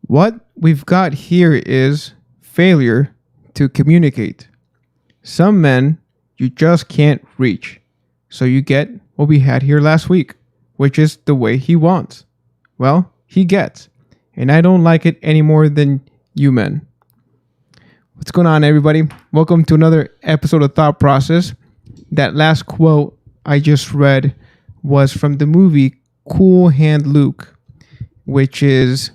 What we've got here is failure to communicate. Some men you just can't reach. So you get what we had here last week, which is the way he wants. Well, he gets. And I don't like it any more than you men. What's going on, everybody? Welcome to another episode of Thought Process. That last quote I just read was from the movie Cool Hand Luke, which is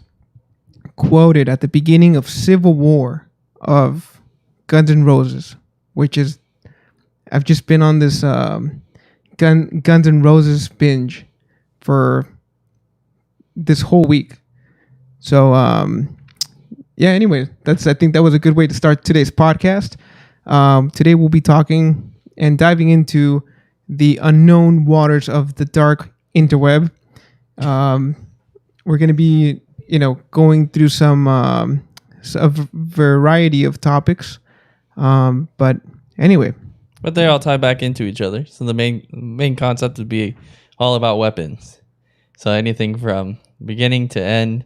quoted at the beginning of Civil War of Guns N' Roses, which is, I've just been on this Guns N' Roses binge for this whole week. So, anyway, I think that was a good way to start today's podcast. Today we'll be talking and diving into the unknown waters of the dark interweb. We're going to be, going through a variety of topics. But anyway. But they all tie back into each other. So the main concept would be all about weapons. So anything from beginning to end.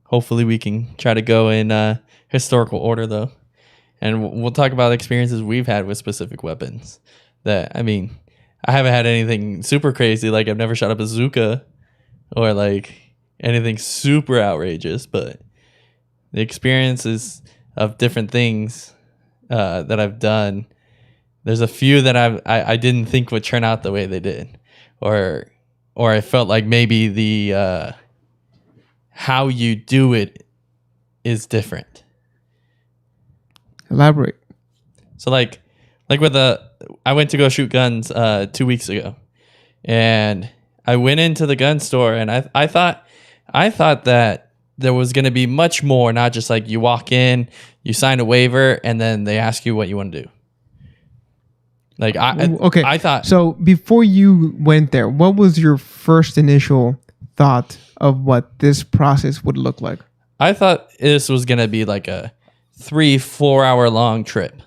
Hopefully we can try to go in historical order, though. And we'll talk about experiences we've had with specific weapons. I haven't had anything super crazy. Like, I've never shot a bazooka or, like, anything super outrageous. But the experiences of different things that I've done, there's a few that I didn't think would turn out the way they did. Or I felt like maybe the how you do it is different. Elaborate. So like with I went to go shoot guns 2 weeks ago, and I went into the gun store, and I thought that there was going to be much more, not just like you walk in, you sign a waiver, and then they ask you what you want to do. Like I thought. So before you went there, what was your first initial thought of what this process would look like? I thought this was going to be like a 3-4 hour long trip,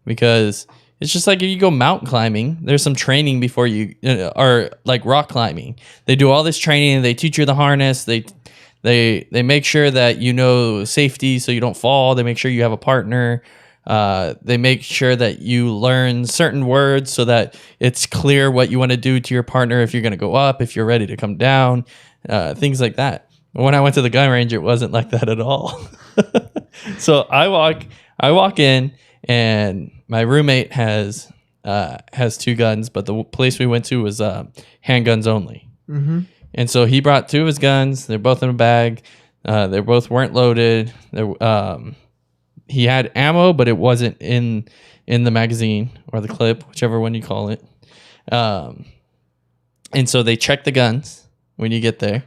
because it's just like if you go mountain climbing, there's some training before you, or like rock climbing. They do all this training. They teach you the harness. They make sure that you know safety so you don't fall. They make sure you have a partner. They make sure that you learn certain words so that it's clear what you want to do to your partner, if you're going to go up, if you're ready to come down, things like that. But when I went to the gun range, it wasn't like that at all. So I walk in, and my roommate has 2 guns, but the place we went to was handguns only. Mm-hmm. And so he brought 2 of his guns. They're both in a bag. They both weren't loaded. He had ammo, but it wasn't in the magazine or the clip, whichever one you call it. And so they check the guns when you get there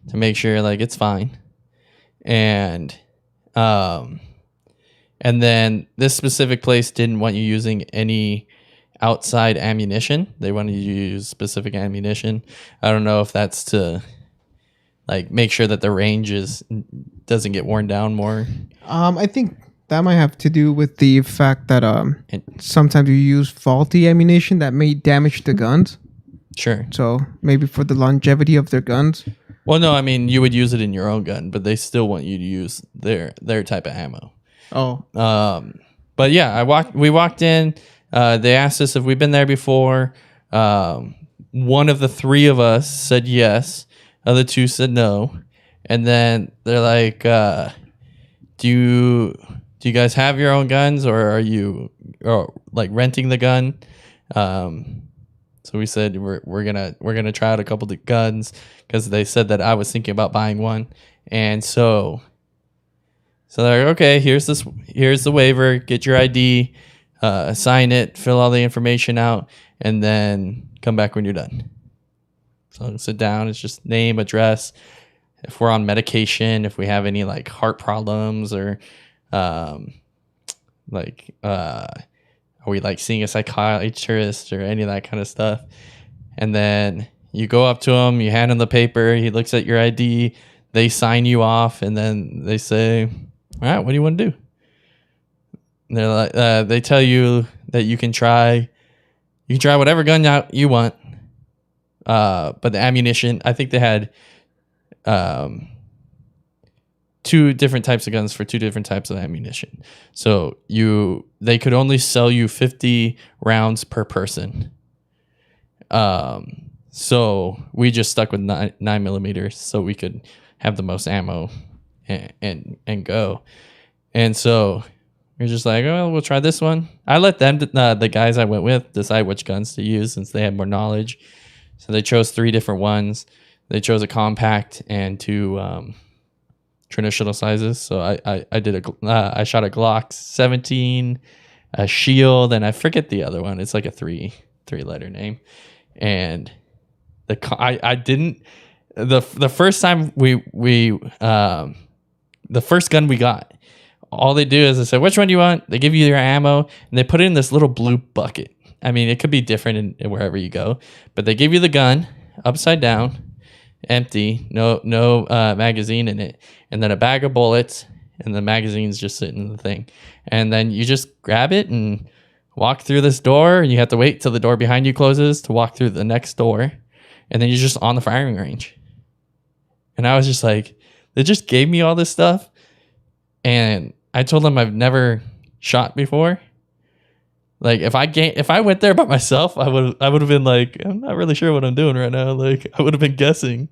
to make sure like it's fine. And then this specific place didn't want you using any outside ammunition. They wanted you to use specific ammunition. I don't know if that's to like make sure that the range doesn't get worn down more. I think that might have to do with the fact that sometimes you use faulty ammunition that may damage the guns. Sure. So maybe for the longevity of their guns. Well, no, I mean, you would use it in your own gun, but they still want you to use their type of ammo. Oh. But yeah, we walked in. They asked us if we've been there before. One of the 3 of us said yes. Other 2 said no. And then they're like, do you guys have your own guns, or are you like renting the gun? So we said we're gonna try out a couple of guns, because they said that I was thinking about buying one. And so they're like, okay, here's the waiver, get your ID, sign it, fill all the information out, and then come back when you're done. So sit down, it's just name, address, if we're on medication, if we have any like heart problems, or are we like seeing a psychiatrist or any of that kind of stuff. And then you go up to him, you hand him the paper, he looks at your ID, they sign you off, and then they say, all right, what do you want to do? And they're like, they tell you that you can try whatever gun you want. But the ammunition, I think they had two different types of guns for two different types of ammunition. So they could only sell you 50 rounds per person. So we just stuck with 9mm so we could have the most ammo and go. And so we're just like, oh, we'll try this one. I let them, the guys I went with, decide which guns to use since they had more knowledge. So they chose 3 different ones. They chose a compact and 2 traditional sizes. So I shot a Glock 17, a Shield, and I forget the other one. It's like a three-letter name. And I didn't the first time the first gun we got, all they do is they say, which one do you want? They give you your ammo and they put it in this little blue bucket. I mean, it could be different in wherever you go, but they give you the gun upside down, empty, no magazine in it, and then a bag of bullets, and the magazine's just sitting in the thing. And then you just grab it and walk through this door, and you have to wait till the door behind you closes to walk through the next door, and then you're just on the firing range. And I was just like, they just gave me all this stuff, and I told them I've never shot before. Like if I went there by myself, I would have been like, I'm not really sure what I'm doing right now. Like I would have been guessing.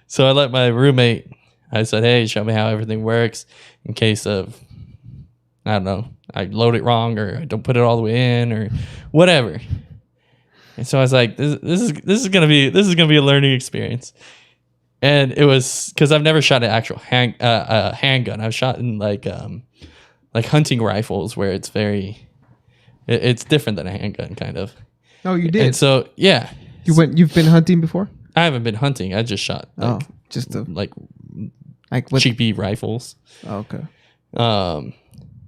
So I let my roommate, I said, hey, show me how everything works in case of, I don't know, I load it wrong or I don't put it all the way in or whatever. And so I was like, this is gonna be a learning experience. And it was because I've never shot an actual handgun. I've shot in like hunting rifles where it's it's different than a handgun kind of. Oh, you did. And so yeah, you've been hunting before? I haven't been hunting. I just shot like what? cheapy rifles. Oh, okay.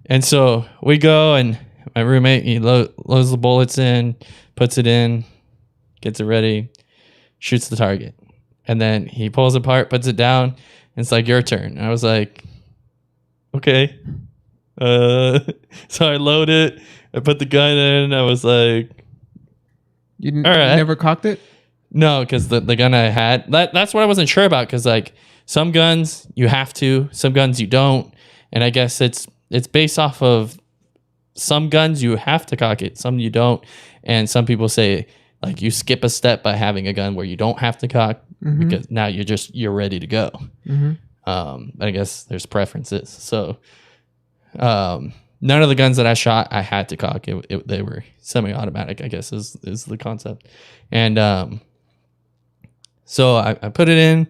And so we go, and my roommate, he loads the bullets in, puts it in, gets it ready, shoots the target. And then he pulls it apart, puts it down, and it's like, your turn. And I was like, okay. So I load it, I put the gun in, I was like, you never cocked it? No, because the gun I had, that's what I wasn't sure about, because like some guns you have to, some guns you don't. And I guess it's based off of some guns you have to cock it, some you don't. And some people say like you skip a step by having a gun where you don't have to cock, because now you're ready to go. But I guess there's preferences. So none of the guns that I shot I had to cock. They were semi-automatic, I guess is the concept. And so I put it in,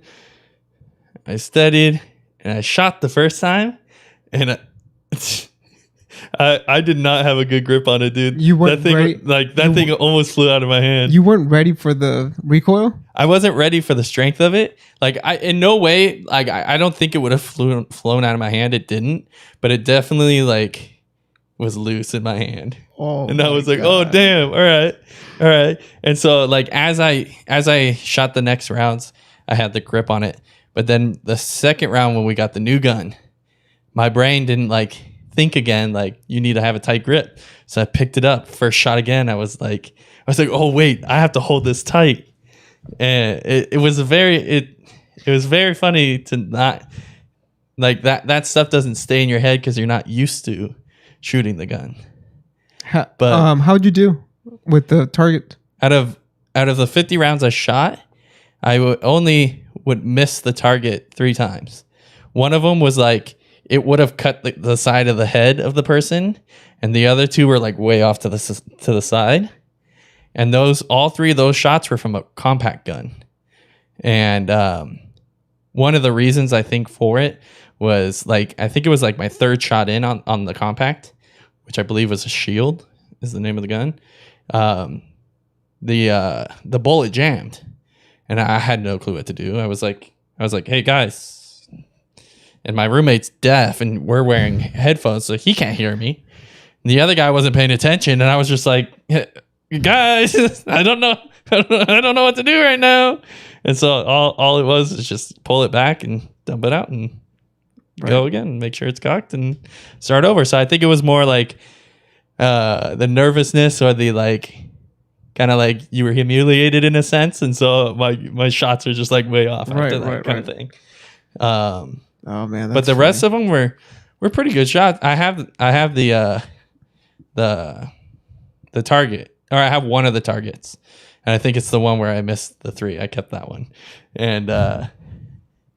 I steadied, and I shot the first time, and I did not have a good grip on it, dude. You weren't ready. That thing almost flew out of my hand. You weren't ready for the recoil? I wasn't ready for the strength of it. Like in no way, like I don't think it would have flown out of my hand. It didn't, but it definitely like was loose in my hand. Oh, and I was like, God. Oh damn, all right. And so like as I shot the next rounds, I had the grip on it. But then the second round when we got the new gun, my brain didn't like think again, like you need to have a tight grip. So I picked it up, first shot again. I was like, oh wait, I have to hold this tight. And it was very funny to not like that stuff doesn't stay in your head because you're not used to shooting the gun. But how'd you do with the target? Out of the 50 rounds I shot, I would miss the target 3 times. One of them was like it would have cut the side of the head of the person, and the other 2 were like way off to the side. And all 3 of those shots were from a compact gun. And one of the reasons I think for it was like I think it was like my 3rd shot in on the compact, which I believe was a Shield is the name of the gun. The bullet jammed, and I had no clue what to do. I was like, hey guys. And my roommate's deaf, and we're wearing headphones, so he can't hear me. And the other guy wasn't paying attention, and I was just like, guys, I don't know what to do right now. And so all it was is just pull it back and dump it out and go again, and make sure it's cocked and start over. So I think it was more like the nervousness or the like kind of like you were humiliated in a sense, and so my shots are just like way off after that kind of thing. Oh man, that's but the rest of them were pretty good shots. I have the target, or I have one of the targets, and I think it's the one where I missed the 3. I kept that one, and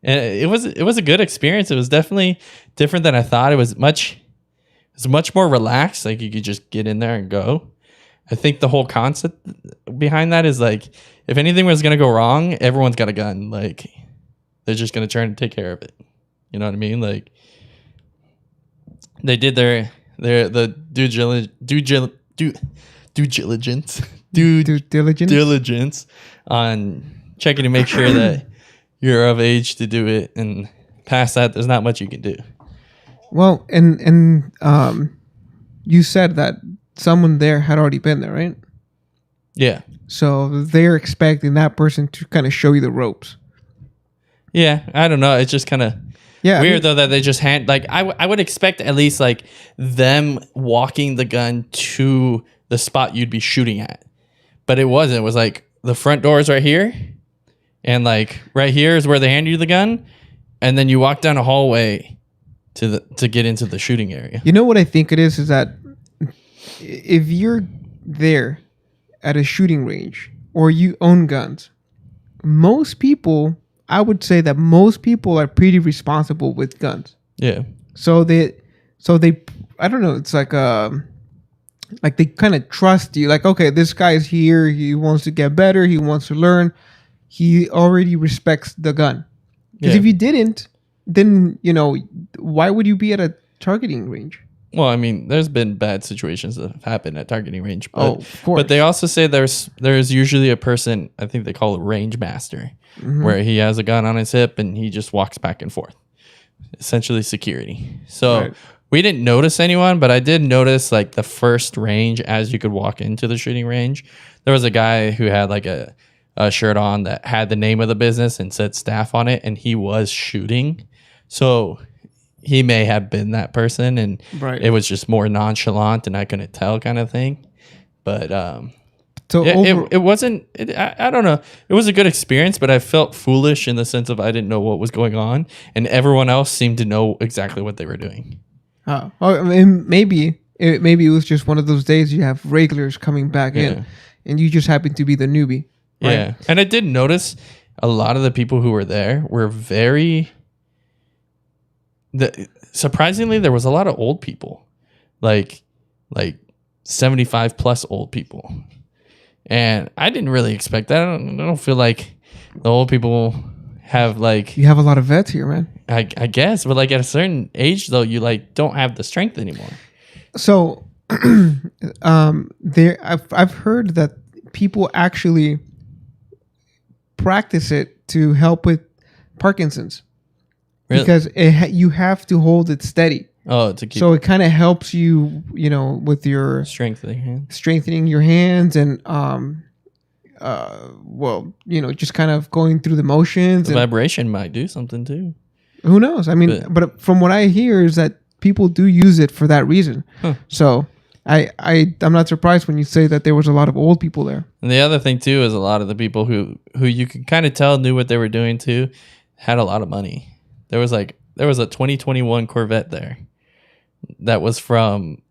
it was a good experience. It was definitely different than I thought. It was much more relaxed. Like you could just get in there and go. I think the whole concept behind that is like, if anything was gonna go wrong, everyone's got a gun. Like they're just gonna try and take care of it. You know what I mean? Like they did the due diligence on checking to make sure that you're of age to do it, and past that, there's not much you can do. Well, and you said that someone there had already been there, right? Yeah. So they're expecting that person to kind of show you the ropes. Yeah, I don't know. It's just kind of weird though that they just I would expect at least like them walking the gun to the spot you'd be shooting at, but it wasn't. It was like the front door is right here, and like right here is where they hand you the gun, and then you walk down a hallway to get into the shooting area. You know what I think it is that if you're there at a shooting range or you own guns, I would say that most people are pretty responsible with guns. Yeah. So they I don't know, it's like they kind of trust you. Like, okay, this guy's here, he wants to get better, he wants to learn. He already respects the gun. Because if you didn't, then, why would you be at a targeting range? Well, I mean, there's been bad situations that have happened at targeting range. But, of course. But they also say there's usually a person, I think they call it range master, where he has a gun on his hip and he just walks back and forth. Essentially security. So we didn't notice anyone, but I did notice like the first range as you could walk into the shooting range. There was a guy who had like a shirt on that had the name of the business and said staff on it, and he was shooting. So he may have been that person, and it was just more nonchalant and I couldn't tell kind of thing. But it wasn't, I don't know. It was a good experience, but I felt foolish in the sense of I didn't know what was going on, and everyone else seemed to know exactly what they were doing. Oh, I mean, maybe it was just one of those days you have regulars coming back in, and you just happen to be the newbie. Right? Yeah, and I did notice a lot of the people who were there were very... surprisingly, there was a lot of old people, like 75 plus old people, and I didn't really expect that. I don't feel like the old people have like... You have a lot of vets here, man. I guess, but like at a certain age though, you like don't have the strength anymore. So I've heard that people actually practice it to help with Parkinson's. Really? Because you have to hold it steady. Oh, to keep. So it kind of helps you, with your strengthening your hands, and just kind of going through the motions. The vibration might do something too. Who knows? I mean, but from what I hear is that people do use it for that reason. Huh. So I'm not surprised when you say that there was a lot of old people there. And the other thing too is a lot of the people who you can kind of tell knew what they were doing too had a lot of money. There was a 2021 Corvette there that was from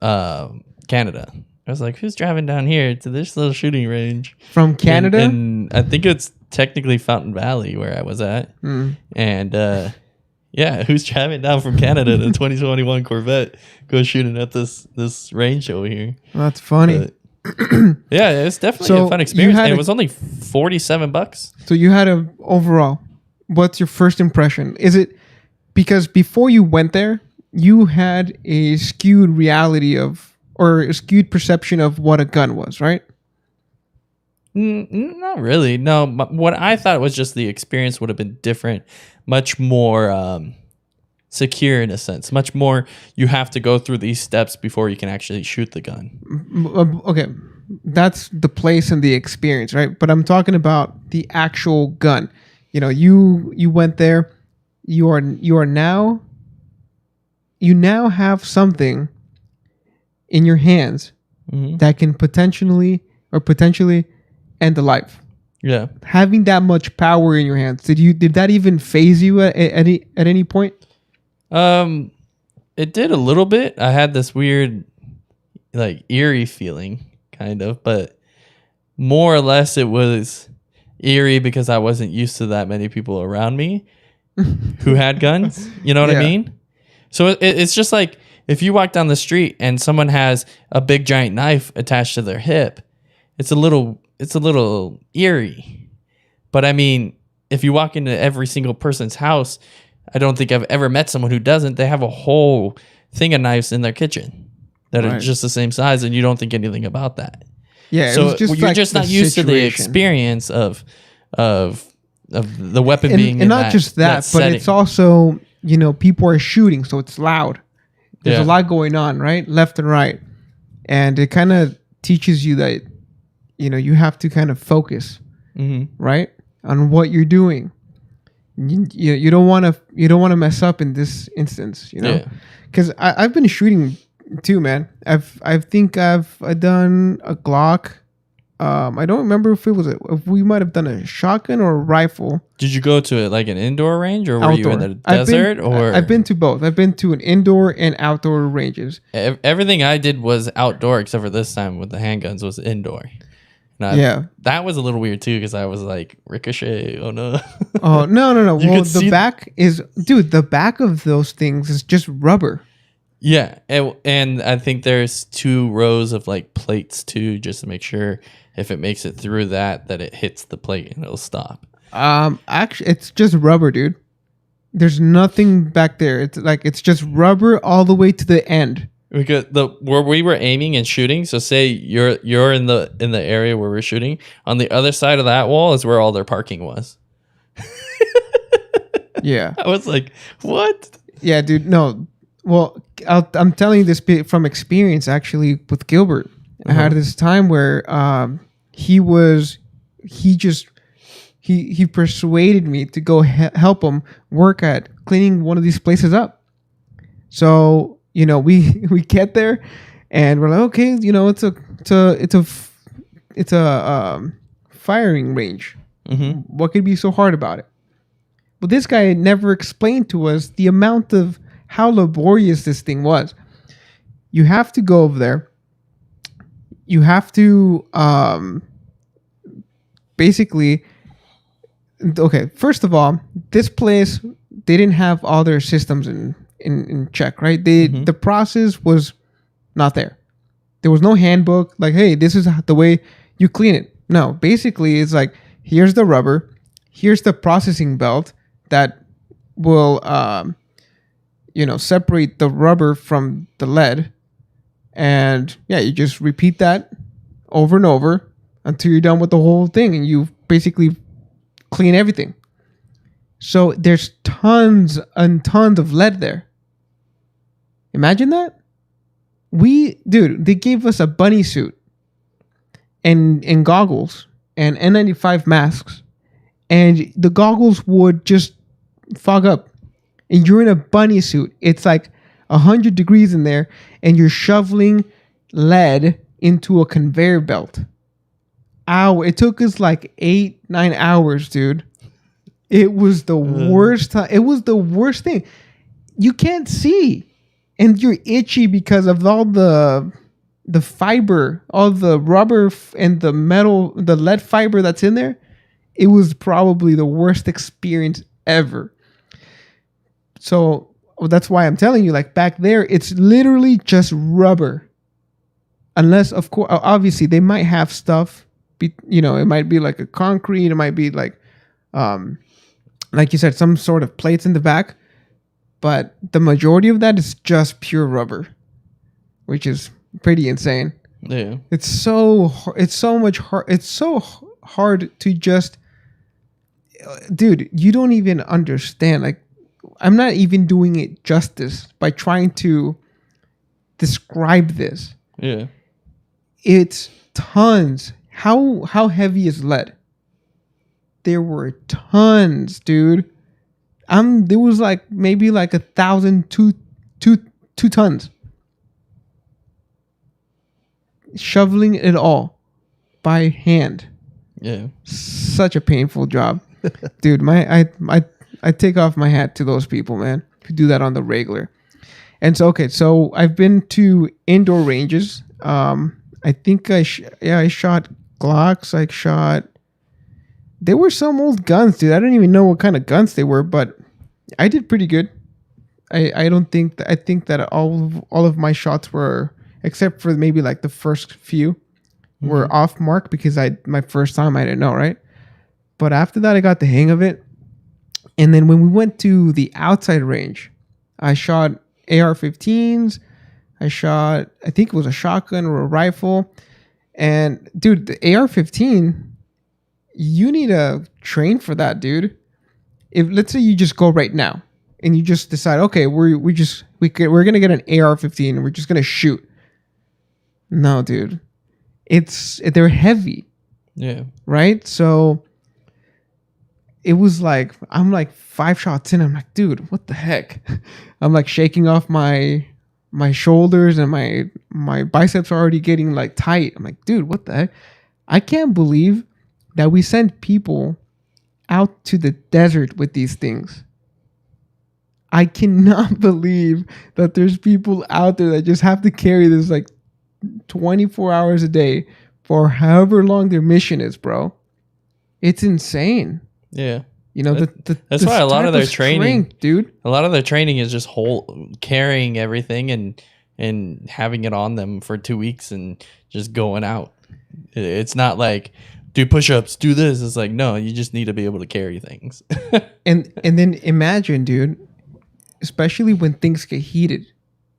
Canada. I was like, who's driving down here to this little shooting range? From Canada? And I think it's technically Fountain Valley where I was at. Mm. And who's driving down from Canada to 2021 Corvette go shooting at this range over here? Well, that's funny. Yeah, it's definitely a fun experience. And it was only $47. So you had overall, what's your first impression? Is it... Because before you went there, you had a skewed reality or a skewed perception of what a gun was, right? Not really. No, what I thought was just the experience would have been different, much more secure in a sense. Much more, you have to go through these steps before you can actually shoot the gun. Okay, that's the place and the experience, right? But I'm talking about the actual gun. You went there. You now have something in your hands that can potentially end a life. Yeah. Having that much power in your hands, did that even phase you at any point? It did a little bit. I had this weird, like, eerie feeling, kind of, but more or less it was eerie because I wasn't used to that many people around me who had guns. You know what I mean? So it's just like if you walk down the street and someone has a big giant knife attached to their hip, it's a little eerie. But I mean, if you walk into every single person's house, I don't think I've ever met someone who doesn't. They have a whole thing of knives in their kitchen that are just the same size, and you don't think anything about that. Yeah, so it was just you're like just not used to the experience of the weapon being and not just that, but it's also, you know, people are shooting, so it's loud. There's a lot going on, right, left and right, and it kind of teaches you that, you know, you have to kind of focus, right, on what you're doing. You don't want to mess up in this instance, you know, because I've been shooting too, man. I think I've done a Glock. I don't remember if we might have done a shotgun or a rifle. Did you go to like an indoor range, or were you in the desert? I've been to both. I've been to an indoor and outdoor ranges. Everything I did was outdoor, except for this time with the handguns was indoor. That was a little weird too, because I was like, ricochet. Oh no. Oh no. Well, the back of those things is just rubber. Yeah, and I think there's 2 rows of like plates too, just to make sure if it makes it through that it hits the plate and it'll stop. Actually, it's just rubber, dude. There's nothing back there. It's just rubber all the way to the end. Because where we were aiming and shooting, so say you're in the area where we're shooting, on the other side of that wall is where all their parking was. Yeah, I was like, what? Yeah, dude. No, well, I'm telling you this from experience. Actually, with Gilbert, I had this time where he persuaded me to go help him work at cleaning one of these places up. So, you know, we get there and we're like, okay, you know, it's a firing range. What could be so hard about it? But this guy never explained to us the amount of how laborious this thing was. You have to go over there. You have to basically, okay, first of all, this place, they didn't have all their systems in check, right? The process was not there. There was no handbook like, hey, this is the way you clean it. No, basically it's like, here's the rubber, here's the processing belt that will separate the rubber from the lead, and you just repeat that over and over until you're done with the whole thing, and you basically clean everything. So there's tons and tons of lead there. Imagine that. They gave us a bunny suit and goggles and N95 masks, and the goggles would just fog up, and you're in a bunny suit. It's like 100 degrees in there, and you're shoveling lead into a conveyor belt. It took us like 8-9 hours, dude. It was the worst time. It was the worst thing. You can't see, and you're itchy because of all the fiber, all the rubber and the metal, the lead fiber that's in there. It was probably the worst experience ever. So that's why I'm telling you, like, back there, it's literally just rubber. Unless, of course, obviously they might have stuff. It might be like a concrete. It might be like you said, some sort of plates in the back. But the majority of that is just pure rubber, which is pretty insane. Yeah, it's so hard to just, dude. You don't even understand. Like, I'm not even doing it justice by trying to describe this. Yeah, it's tons. How heavy is lead? There were tons, dude. There was like maybe like 1,000, two tons. Shoveling it all by hand. Yeah. Such a painful job. Dude, I take off my hat to those people, man. do that on the regular. And so, okay, so I've been to indoor ranges. I think I shot Glocks. I shot. There were some old guns, dude. I don't even know what kind of guns they were, but I did pretty good. I don't think I think that all of my shots were, except for maybe like the first few, were off mark because my first time I didn't know, right? But after that, I got the hang of it. And then when we went to the outside range, I shot AR-15s. I shot, I think it was a shotgun or a rifle. And dude, the AR-15, you need to train for that, dude. If let's say you just go right now and you just decide, okay, we're gonna get an AR-15 and we're just gonna shoot. No, dude, they're heavy. Yeah. Right. So it was like I'm like 5 shots in. I'm like, dude, what the heck? I'm like shaking off my shoulders and my biceps are already getting like tight. I'm like, dude, what the heck? I can't believe that we send people out to the desert with these things. I cannot believe that there's people out there that just have to carry this like 24 hours a day for however long their mission is, bro. It's insane. Yeah. You know, that's why a lot of their training, dude. A lot of their training is just carrying everything and having it on them for 2 weeks and just going out. It's not like do push-ups, do this. It's like, no, you just need to be able to carry things. and then imagine, dude, especially when things get heated,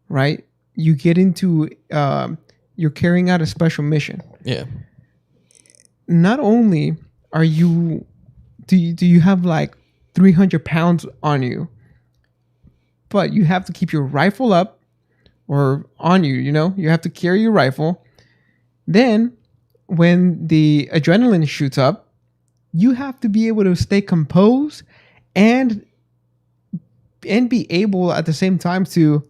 right? You get into you're carrying out a special mission. Yeah. Not only are you do you have like 300 pounds on you, but you have to keep your rifle up or on you, you know? You have to carry your rifle. Then when the adrenaline shoots up, you have to be able to stay composed and be able at the same time to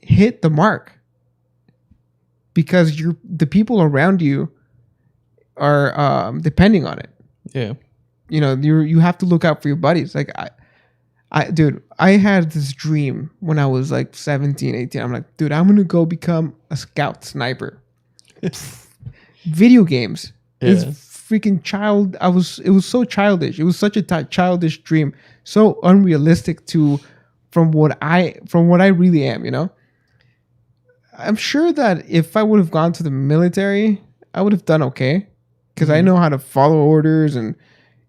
hit the mark, because the people around you are depending on it. Yeah. You know, you have to look out for your buddies. Like dude, I had this dream when I was like 17, 18. I'm like, dude, I'm going to go become a scout sniper. Video games. Yeah. It's freaking it was so childish. It was such a childish dream. So unrealistic from what I really am, you know? I'm sure that if I would have gone to the military, I would have done okay, because I know how to follow orders, and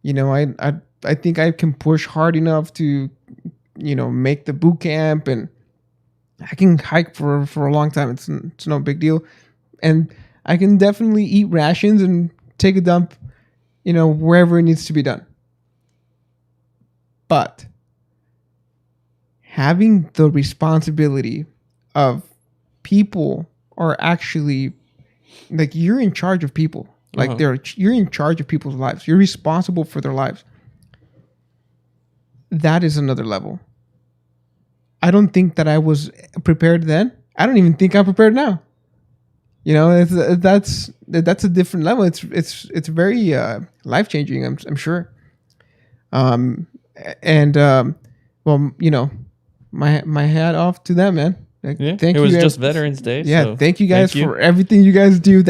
you know, I think I can push hard enough to, you know, make the boot camp, and I can hike for a long time. It's no big deal, and I can definitely eat rations and take a dump, you know, wherever it needs to be done. But having the responsibility of people are actually like, you're in charge of people. Like you're in charge of people's lives. You're responsible for their lives. That is another level. I don't think that I was prepared then. I don't even think I'm prepared now. You know, that's a different level. It's very life changing. I'm sure. Well, you know, my hat off to them, man. Like, yeah, thank it you was guys. just Veterans Day. Yeah, so thank you guys for everything you guys do,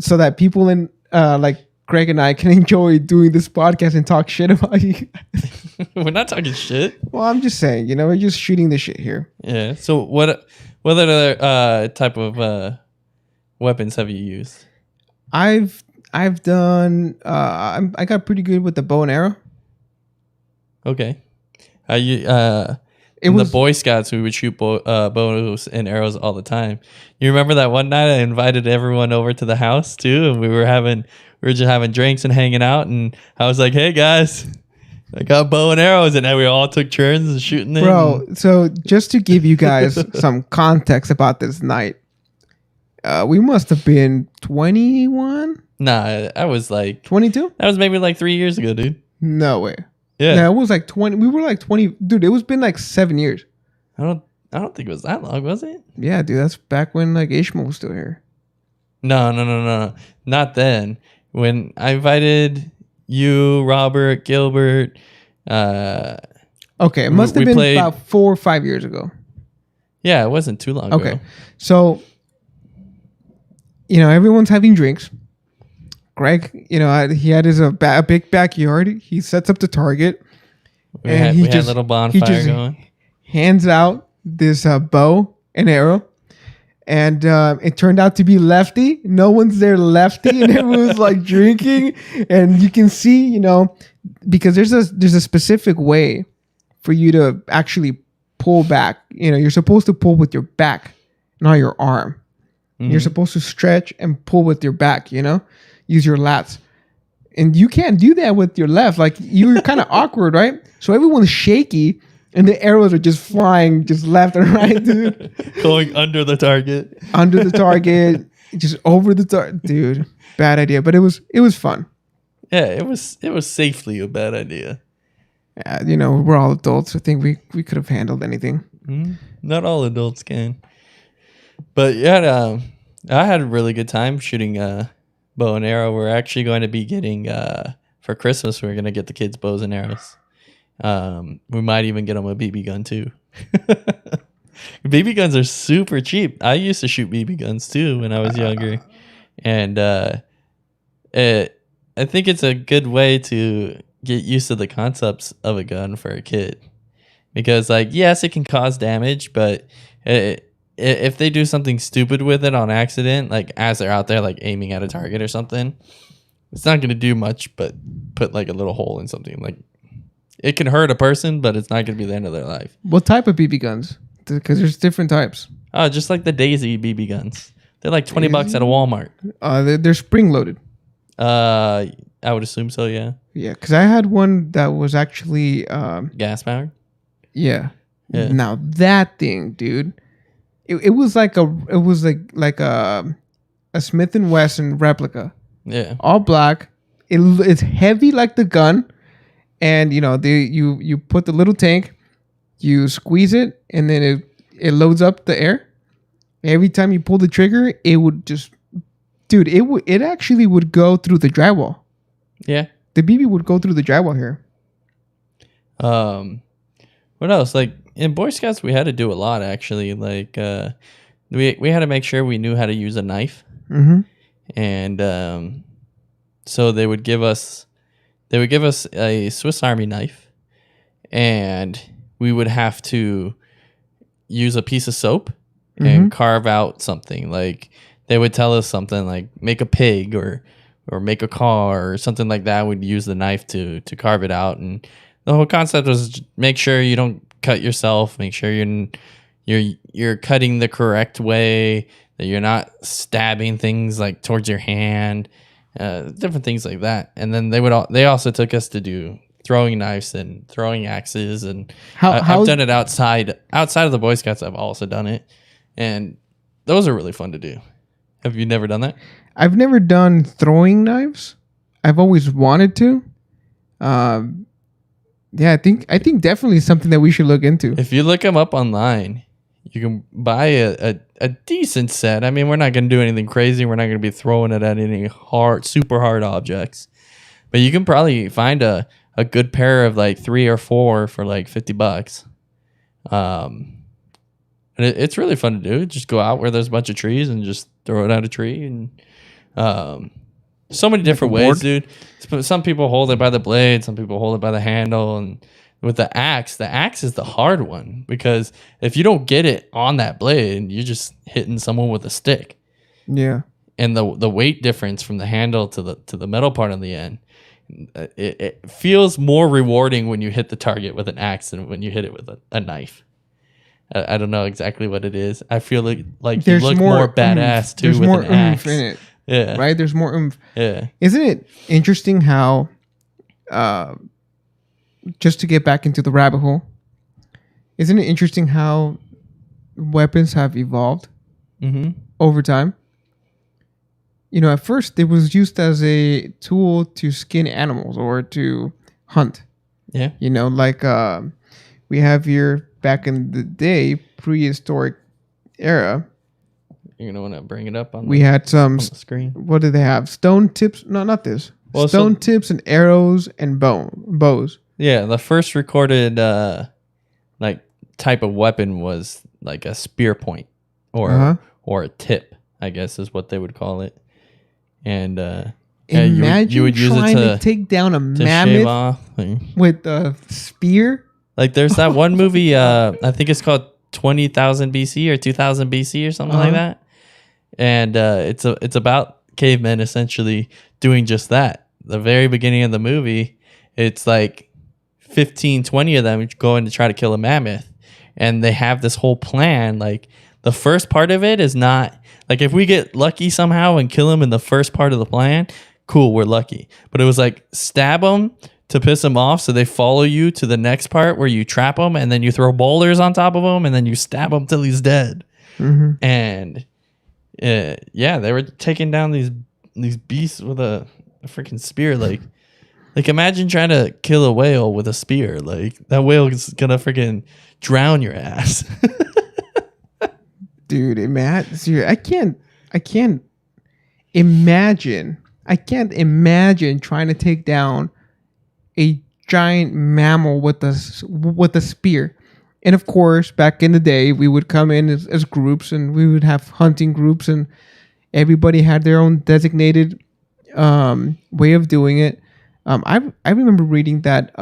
so that people in like Greg and I can enjoy doing this podcast and talk shit about you. We're not talking shit. Well, I'm just saying, you know, we're just shooting the shit here. Yeah. So what other type of weapons have you used? I've done. I got pretty good with the bow and arrow. Okay. In the Boy Scouts, we would shoot bows and arrows all the time. You remember that one night I invited everyone over to the house too, and we were just having drinks and hanging out, and I was like, "Hey guys, I got bow and arrows," and then we all took turns shooting them. Bro, so just to give you guys some context about this night, we must have been 21. Nah, I was like 22. That was maybe like 3 years ago, dude. No way. Yeah. No, it was like 20. We were like 20. Dude, it was been like 7 years. I don't think it was that long, was it? Yeah, dude, that's back when like Ishmael was still here. No. Not then. When I invited you, Robert, Gilbert, Okay, it must have We been played- about 4 or 5 years ago. Yeah, it wasn't too long Okay, ago. so everyone's having drinks. Greg, he had his a big backyard. He sets up the target. We And had he we had just- a little he bonfire just going. hands out this bow and arrow, and it turned out to be lefty. No one's there lefty, and everyone's like drinking. And you can see, because there's a specific way for you to actually pull back. You're supposed to pull with your back, not your arm. You're supposed to stretch and pull with your back. Use your lats. And you can't do that with your left. Like, you're kind of awkward, right? So everyone's shaky, and the arrows are just flying just left and right, dude. Going under the target. Under the target, just over the target. Dude, bad idea. But it was fun. Yeah, it was safely a bad idea. We're all adults. I think we could have handled anything. Not all adults can. But yeah, I had a really good time shooting bow and arrow. We're actually going to be getting for Christmas. We're going to get the kids bows and arrows. We might even get them a BB gun too. BB guns are super cheap. I used to shoot BB guns too when I was younger, and I think it's a good way to get used to the concepts of a gun for a kid, because yes, it can cause damage, but if they do something stupid with it on accident, like as they're out there like aiming at a target or something, it's not going to do much but put like a little hole in something. Like, it can hurt a person, but it's not going to be the end of their life. What type of BB guns? Because there's different types. Oh, just like the Daisy BB guns. They're like $20 at a Walmart. They're spring loaded. I would assume so, yeah. Yeah, because I had one that was actually Gas powered? Yeah. Yeah. Now that thing, dude, it was like a Smith and Wesson replica. Yeah. All black. It's heavy like the gun, and you put the little tank, you squeeze it, and then it loads up the air. Every time you pull the trigger, it would just, dude, it actually would go through the drywall. Yeah. The BB would go through the drywall here. What else? Like in Boy Scouts, we had to do a lot actually. Like we had to make sure we knew how to use a knife, and so they would give us a Swiss Army knife, and we would have to use a piece of soap and carve out something. Like they would tell us something like make a pig or make a car or something like that. We'd use the knife to carve it out, and the whole concept was make sure you don't cut yourself. Make sure you're cutting the correct way, that you're not stabbing things like towards your hand, different things like that. And then they also took us to do throwing knives and throwing axes, and I've done it outside of the Boy Scouts. I've also done it, and those are really fun to do. Have you never done that? I've never done throwing knives. I've always wanted to. Yeah, I think definitely something that we should look into. If you look them up online, you can buy a decent set. I mean, we're not going to do anything crazy. We're not going to be throwing it at any super hard objects. But you can probably find a good pair of like 3 or 4 for like $50. And it's really fun to do. Just go out where there's a bunch of trees and just throw it at a tree. And so many different ways, dude. Some people hold it by the blade. Some people hold it by the handle. And with the axe is the hard one, because if you don't get it on that blade, you're just hitting someone with a stick. Yeah. And the weight difference from the handle to the metal part on the end, it feels more rewarding when you hit the target with an axe than when you hit it with a knife. I don't know exactly what it is. I feel like you look more badass too. There's with more an axe in it. Yeah. Right? There's more oomph. Yeah. Isn't it interesting how, just to get back into the rabbit hole, isn't it interesting how weapons have evolved over time? At first it was used as a tool to skin animals or to hunt. Yeah. Like we have here back in the day, prehistoric era. You're gonna want to bring it up on. We had some on the screen. What did they have? Stone tips? No, not this. Well, Stone tips and arrows and bows. Yeah, the first recorded like type of weapon was like a spear point or a tip, I guess is what they would call it. And yeah, Imagine you would use it trying to take down a to shave mammoth off. with a spear. Like there's that one movie, I think it's called 20,000 BC or 2000 BC or something like that. And it's about cavemen essentially doing just that. The very beginning of the movie, it's like 15, 20 of them going to try to kill a mammoth. And they have this whole plan. Like the first part of it is not like if we get lucky somehow and kill him in the first part of the plan, cool, we're lucky. But it was like stab them to piss them off so they follow you to the next part where you trap them and then you throw boulders on top of him and then you stab him till he's dead. And yeah, they were taking down these beasts with a freaking spear. Like imagine trying to kill a whale with a spear. Like that whale is gonna freaking drown your ass. Dude, I can't imagine trying to take down a giant mammal with a spear. And of course, back in the day, we would come in as groups, and we would have hunting groups, and everybody had their own designated way of doing it. I remember reading that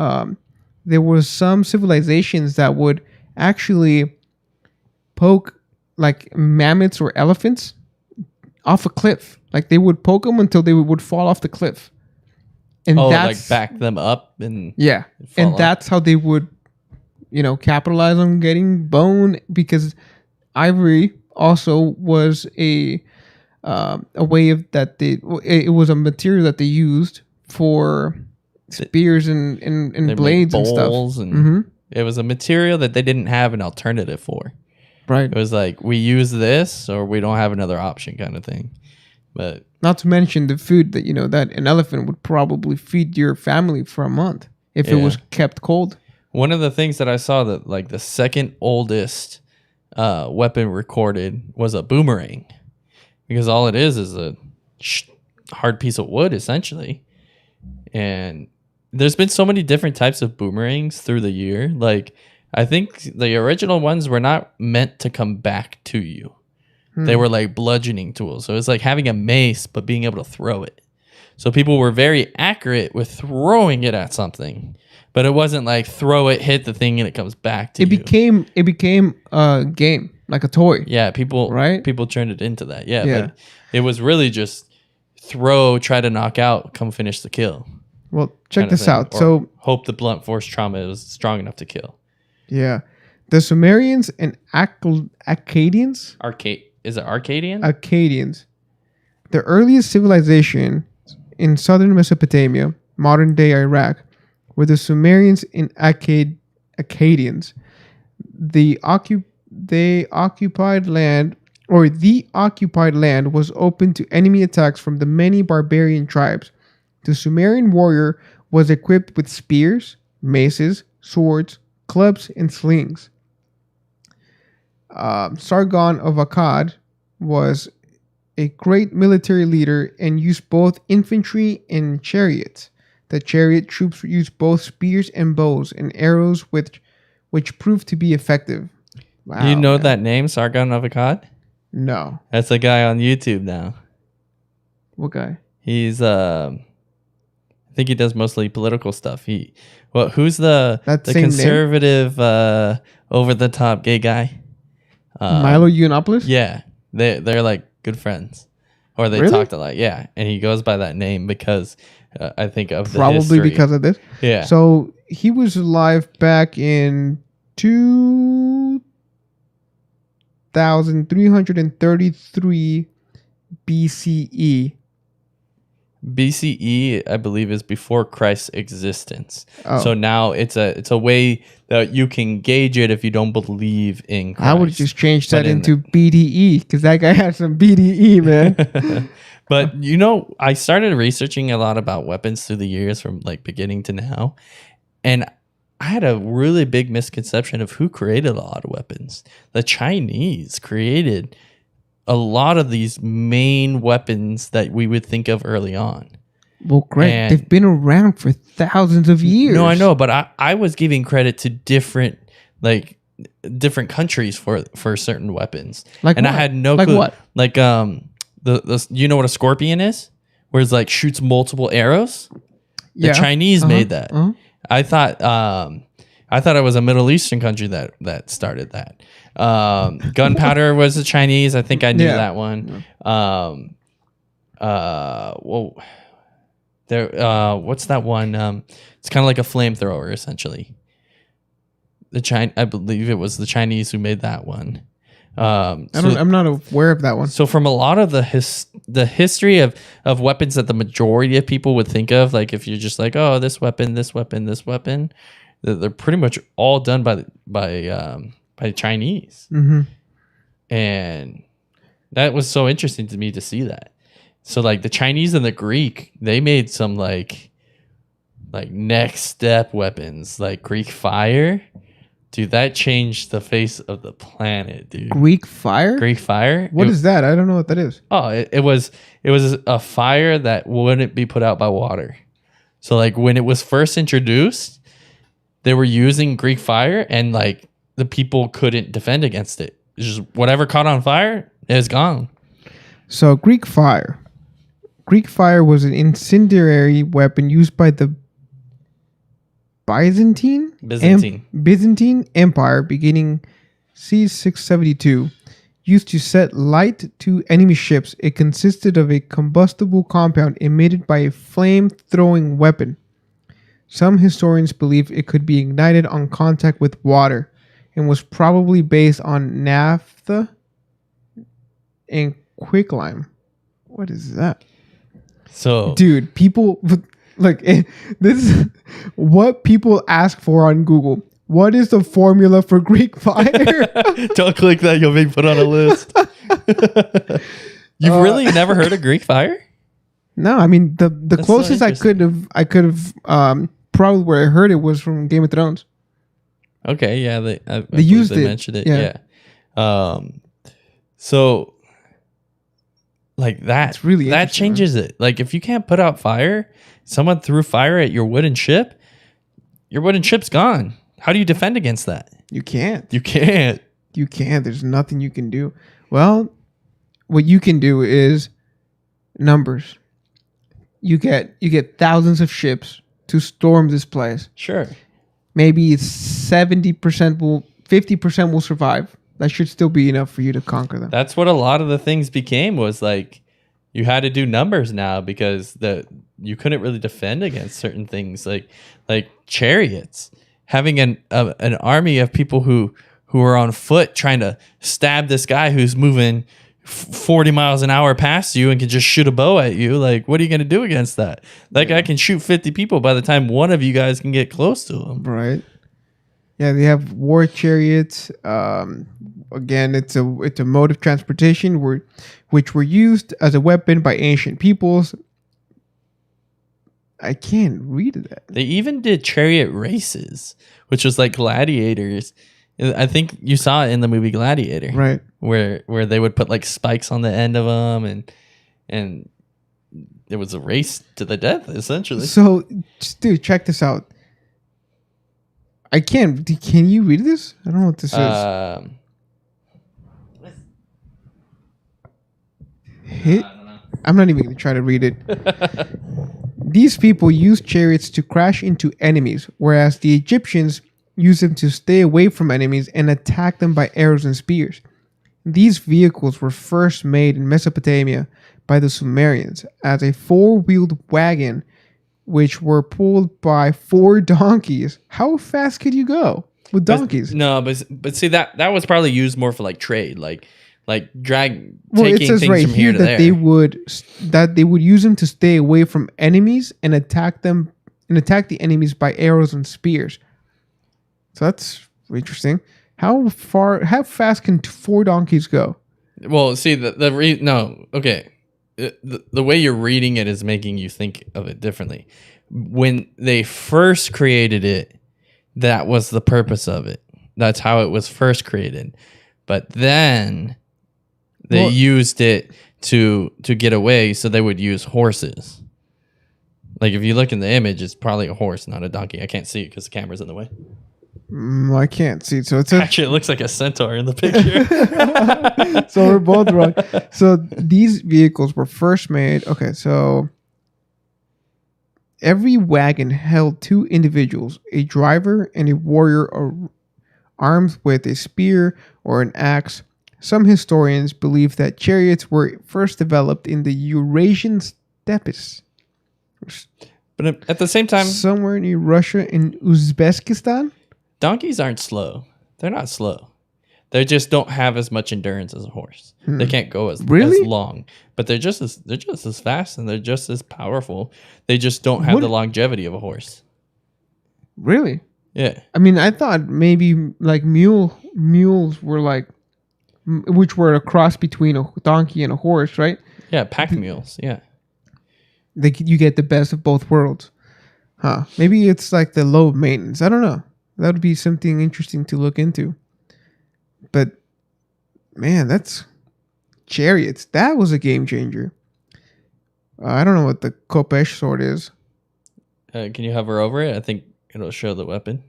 there were some civilizations that would actually poke like mammoths or elephants off a cliff. Like they would poke them until they would fall off the cliff. And like back them up and that's how they would, capitalize on getting bone, because ivory also was a way of that it was a material that they used for spears and blades and stuff. And it was a material that they didn't have an alternative for. Right. It was like we use this or we don't have another option kind of thing. But not to mention the food that that an elephant would probably feed your family for a month if it was kept cold. One of the things that I saw that like the second oldest weapon recorded was a boomerang, because all it is a hard piece of wood essentially. And there's been so many different types of boomerangs through the year. Like I think the original ones were not meant to come back to you. They were like bludgeoning tools. So it's like having a mace, but being able to throw it. So people were very accurate with throwing it at something, but it wasn't like throw it, hit the thing, and it comes back to you. It became a game, like a toy. Yeah, people turned it into that. Yeah, but it was really just throw, try to knock out, come finish the kill. Well, check this out. Or so hope the blunt force trauma was strong enough to kill. Yeah, the Sumerians and Akkadians. Is it Arcadian? Akkadians, the earliest civilization in southern Mesopotamia, modern-day Iraq, were the Sumerians and Akkadians. The occupied land was open to enemy attacks from the many barbarian tribes. The Sumerian warrior was equipped with spears, maces, swords, clubs, and slings. Sargon of Akkad was a great military leader and used both infantry and chariots. The chariot troops used both spears and bows and arrows, which proved to be effective. Wow, do you know that name, Sargon of Akkad? No. That's a guy on YouTube now. What guy? He's I think he does mostly political stuff. Who's the conservative over the top gay guy? Milo Yiannopoulos? Yeah. They're like good friends. Or they talked a lot. Yeah. And he goes by that name because I think of the probably history. Because of this. Yeah. So he was alive back in 2333 BCE. BCE, I believe, is before Christ's existence. Oh. So now it's a way that you can gauge it if you don't believe in Christ. I would just change that into BDE, because that guy had some BDE, man. But I started researching a lot about weapons through the years from like beginning to now, and I had a really big misconception of who created a lot of weapons. The Chinese created a lot of these main weapons that we would think of early on. Well, Greg, And- they've been around for thousands of years. No, I know, but I was giving credit to different countries for certain weapons. Like and what? I had no Like clue. what? Like the you know what a scorpion is? Where it's like shoots multiple arrows? The Chinese made that. I thought it was a Middle Eastern country that started that. Gunpowder was the Chinese. I think I knew that one. Well, there. What's that one? It's kind of like a flamethrower, essentially. I believe it was the Chinese who made that one. I'm not aware of that one. So from a lot of the history of weapons that the majority of people would think of, like if you're just like, oh, this weapon, they're pretty much all done by Chinese. Mm-hmm. And that was so interesting to me to see that. So like the Chinese and the Greek, they made some like next step weapons, like Greek fire. Dude, that changed the face of the planet, dude. Greek fire? Greek fire? What is that? I don't know what that is. Oh, it was a fire that wouldn't be put out by water. So like when it was first introduced, they were using Greek fire and like the people couldn't defend against it. It's just whatever caught on fire is gone. So Greek fire. Greek fire was an incendiary weapon used by the Byzantine Empire beginning C672, used to set light to enemy ships. It consisted of a combustible compound emitted by a flame-throwing weapon. Some historians believe it could be ignited on contact with water and was probably based on naphtha and quicklime. What is that? So, dude, people like this is what people ask for on Google. What is the formula for Greek fire? Don't click that, you'll be put on a list. You've really never heard of Greek fire? No, I mean the closest I could have probably where I heard it was from Game of Thrones. Okay, yeah, they used it. Mentioned it, yeah. So like that really that changes it. Like if you can't put out fire, someone threw fire at your wooden ship, your wooden ship's gone. How do you defend against that? You can't. You can't. There's nothing you can do. Well, what you can do is numbers. You get thousands of ships to storm this place. Sure. Maybe 50% will survive. That should still be enough for you to conquer them. That's what a lot of the things became, was like you had to do numbers now because you couldn't really defend against certain things like chariots. Having an army of people who are on foot trying to stab this guy who's moving 40 miles an hour past you and can just shoot a bow at you. Like, what are you going to do against that? That guy can shoot 50 people by the time one of you guys can get close to him. Right. Yeah, they have war chariots. Again, it's a mode of transportation which were used as a weapon by ancient peoples. I can't read that. They even did chariot races, which was like gladiators. I think you saw it in the movie Gladiator, right? Where they would put like spikes on the end of them, and it was a race to the death, essentially. So, dude, check this out. I can't. Can you read this? I don't know what this is. I'm not even going to try to read it. These people used chariots to crash into enemies, whereas the Egyptians used them to stay away from enemies and attack them by arrows and spears. These vehicles were first made in Mesopotamia by the Sumerians as a four-wheeled wagon, which were pulled by 4 donkeys. How fast could you go with donkeys? But see that was probably used more for like trade, like taking it says things right from here here to that there. they would use them to stay away from enemies and attack the enemies by arrows and spears. So that's interesting. How fast can 4 donkeys go? Well, see the way you're reading it is making you think of it differently. When they first created it, that was the purpose of it. That's how it was first created. But then they used it to get away, so they would use horses. Like if you look in the image, it's probably a horse, not a donkey. I can't see it because the camera's in the way. I can't see. So it says Actually, it looks like a centaur in the picture. so we're both wrong. So these vehicles were first made. Okay, so every wagon held 2 individuals, a driver and a warrior, armed with a spear or an axe. Some historians believe that chariots were first developed in the Eurasian steppes, But at the same time, somewhere near Russia and Uzbekistan. donkeys aren't slow. They're not slow. They just don't have as much endurance as a horse. They can't go as long, but they're just as fast and they're just as powerful. They just don't have the longevity of a horse. Really? Yeah. I mean, I thought maybe like mules were like, which were a cross between a donkey and a horse, right? Yeah, pack mules. Yeah. You get the best of both worlds. Huh. Maybe it's like the low maintenance. I don't know. That would be something interesting to look into. But, man, that's chariots. That was a game changer. I don't know what the Kopesh sword is. Can you hover over it? I think it'll show the weapon.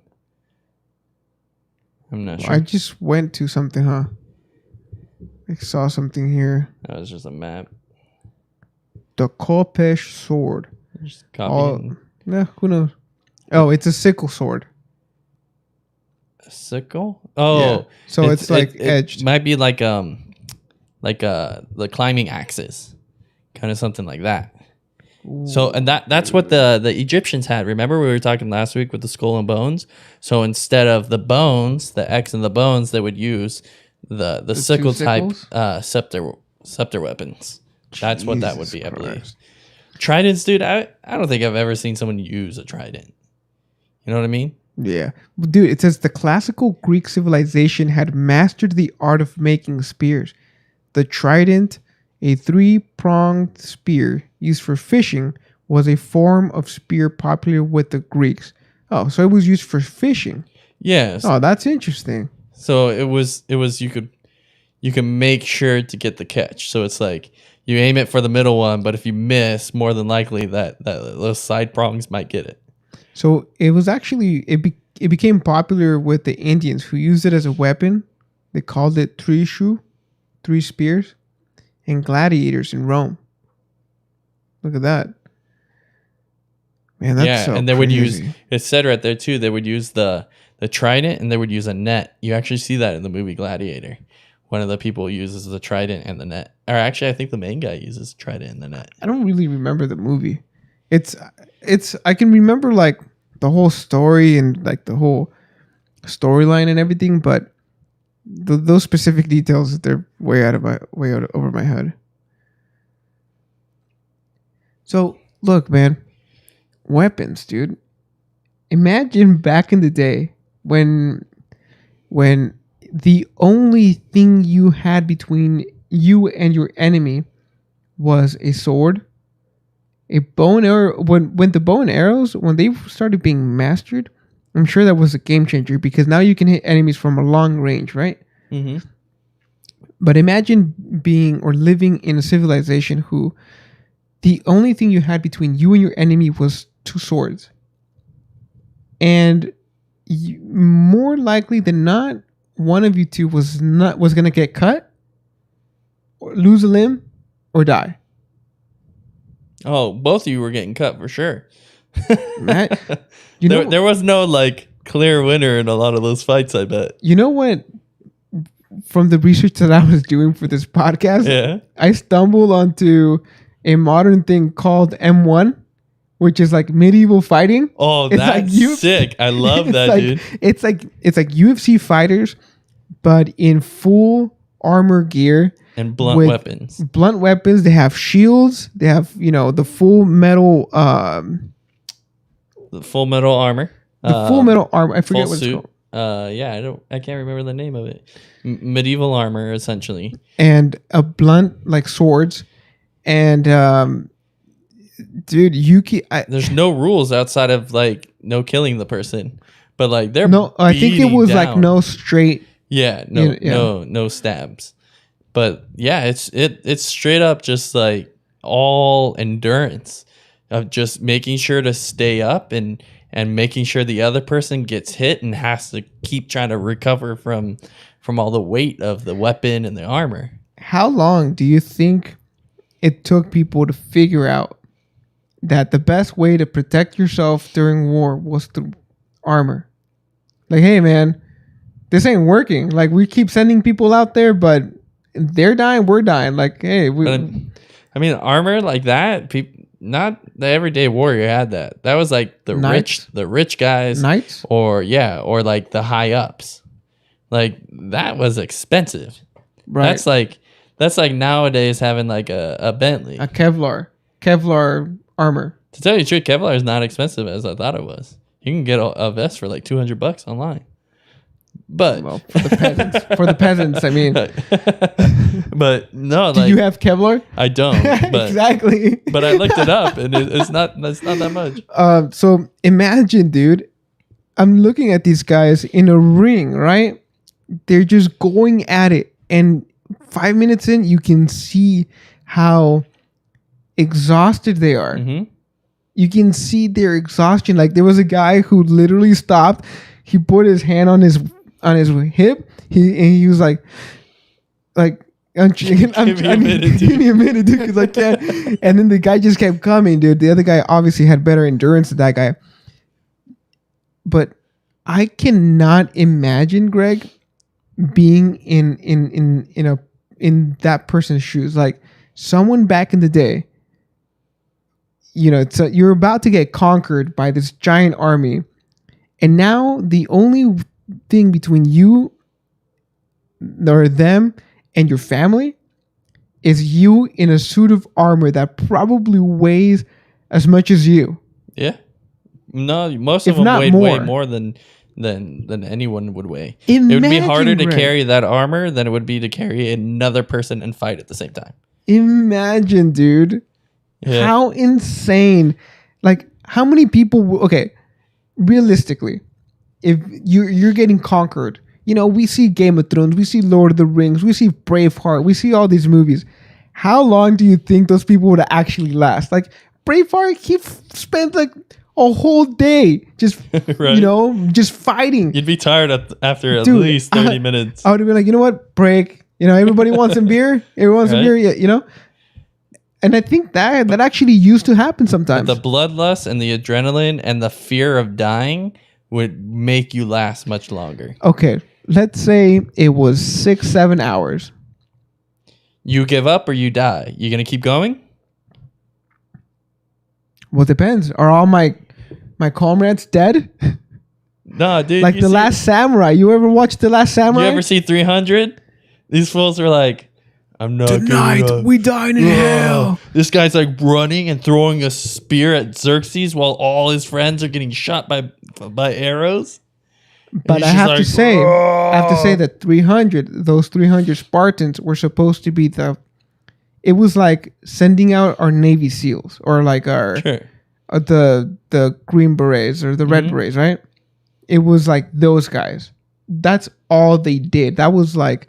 I'm not sure. I just went to something, huh? I saw something here. That was just a map. The Kopesh sword. Just copying. Yeah, who knows? Oh, it's a sickle sword. A sickle? Oh, yeah. So it's like edged. It might be like the climbing axes, kind of something like that. Ooh. So and that's what the Egyptians had. Remember we were talking last week with the skull and bones. So instead of the bones, the X and the bones, they would use the sickle type scepter weapons. That's Jesus what that would be, Christ. I believe. Tridents, dude. I don't think I've ever seen someone use a trident. You know what I mean? Yeah. Dude, it says the classical Greek civilization had mastered the art of making spears. The trident, a 3-pronged spear used for fishing, was a form of spear popular with the Greeks. Oh, so it was used for fishing. Yes. Oh, that's interesting. So it was you can make sure to get the catch. So it's like you aim it for the middle one, but if you miss, more than likely that those side prongs might get it. So it was actually it became popular with the Indians who used it as a weapon. They called it 3 spears, and gladiators in Rome. Look at that. Man, that's so and they crazy. Would use, it said right there too, they would use the trident and they would use a net. You actually see that in the movie Gladiator. One of the people uses the trident and the net. Or actually, I think the main guy uses trident and the net. I don't really remember the movie. It's I can remember like the whole story and like the whole storyline and everything, but those specific details, they're way out over my head. So look, man, weapons, dude. Imagine back in the day when the only thing you had between you and your enemy was a sword. A bow and arrow, when the bow and arrows, when they started being mastered, I'm sure that was a game changer because now you can hit enemies from a long range, right? Mm-hmm. But imagine being or living in a civilization who the only thing you had between you and your enemy was 2 swords. And more likely than not, one of you two was going to get cut, or lose a limb, or die. Oh, both of you were getting cut for sure. Matt, there was no like clear winner in a lot of those fights, I bet. You know what? From the research that I was doing for this podcast, I stumbled onto a modern thing called M1, which is like medieval fighting. Oh, that's like sick. I love that, like, dude. It's like UFC fighters, but in full armor gear. And blunt weapons. Blunt weapons. They have shields. They have, the full metal. The full metal armor. The full metal armor. I forget what it's called. I can't remember the name of it. Medieval armor, essentially. And a blunt, like swords. And, dude, there's no rules outside of like no killing the person. But like they're I think it was down. Like no straight. Yeah, no stabs. But yeah, it's straight up just like all endurance. of just making sure to stay up and making sure the other person gets hit and has to keep trying to recover from all the weight of the weapon and the armor. How long do you think it took people to figure out that the best way to protect yourself during war was through armor? Like, hey, man, this ain't working. Like, we keep sending people out there, but they're dying, we're dying. Like, hey, I mean, armor like that, not the everyday warrior had that. That was like the rich guys, knights, or like the high ups. Like that was expensive. Right. That's like nowadays having like a Bentley, a Kevlar armor. To tell you the truth, Kevlar is not expensive as I thought it was. You can get a vest for like $200 online. But well, for the peasants, I mean. But no, do you have Kevlar? I don't. But, exactly. But I looked it up, and it's not that much. So imagine, dude, I'm looking at these guys in a ring, right? They're just going at it, and 5 minutes in, you can see how exhausted they are. Mm-hmm. You can see their exhaustion. Like there was a guy who literally stopped. He put his hand on his hip. He was like, give me a minute, dude, because I can't. And then the guy just kept coming, dude. The other guy obviously had better endurance than that guy. But I cannot imagine, Greg, being in that person's shoes. Like someone back in the day, you know, so you're about to get conquered by this giant army, and now the only thing between you or them and your family is you in a suit of armor that probably weighs as much as you. Yeah. No, most of them weighed way more than anyone would weigh. Imagine, it would be harder to carry that armor than it would be to carry another person and fight at the same time. Imagine, dude. Yeah. How insane. Like, how many people... Okay, realistically, if you're getting conquered, you know, we see Game of Thrones, we see Lord of the Rings, we see Braveheart, we see all these movies. How long do you think those people would actually last? Like, Braveheart, he spent like a whole day just, right. You know, just fighting. You'd be tired after at least 30 minutes. I would be like, you know what? Break. You know, everybody wants some beer. Everyone wants some beer, you know? And I think that actually used to happen sometimes. The bloodlust and the adrenaline and the fear of dying would make you last much longer. Okay, let's say it was 6-7 hours. You give up or you die. You gonna keep going? Well, it depends. Are all my comrades dead? No, dude. Like The Last Samurai. You ever watch The Last Samurai? You ever see 300? These fools are like, I'm not Tonight we dine in hell. This guy's like running and throwing a spear at Xerxes while all his friends are getting shot by arrows. But I have to say that those 300 Spartans were supposed to be it was like sending out our Navy SEALs or like our the Green Berets or the Red Berets, right? It was like those guys. That's all they did. That was like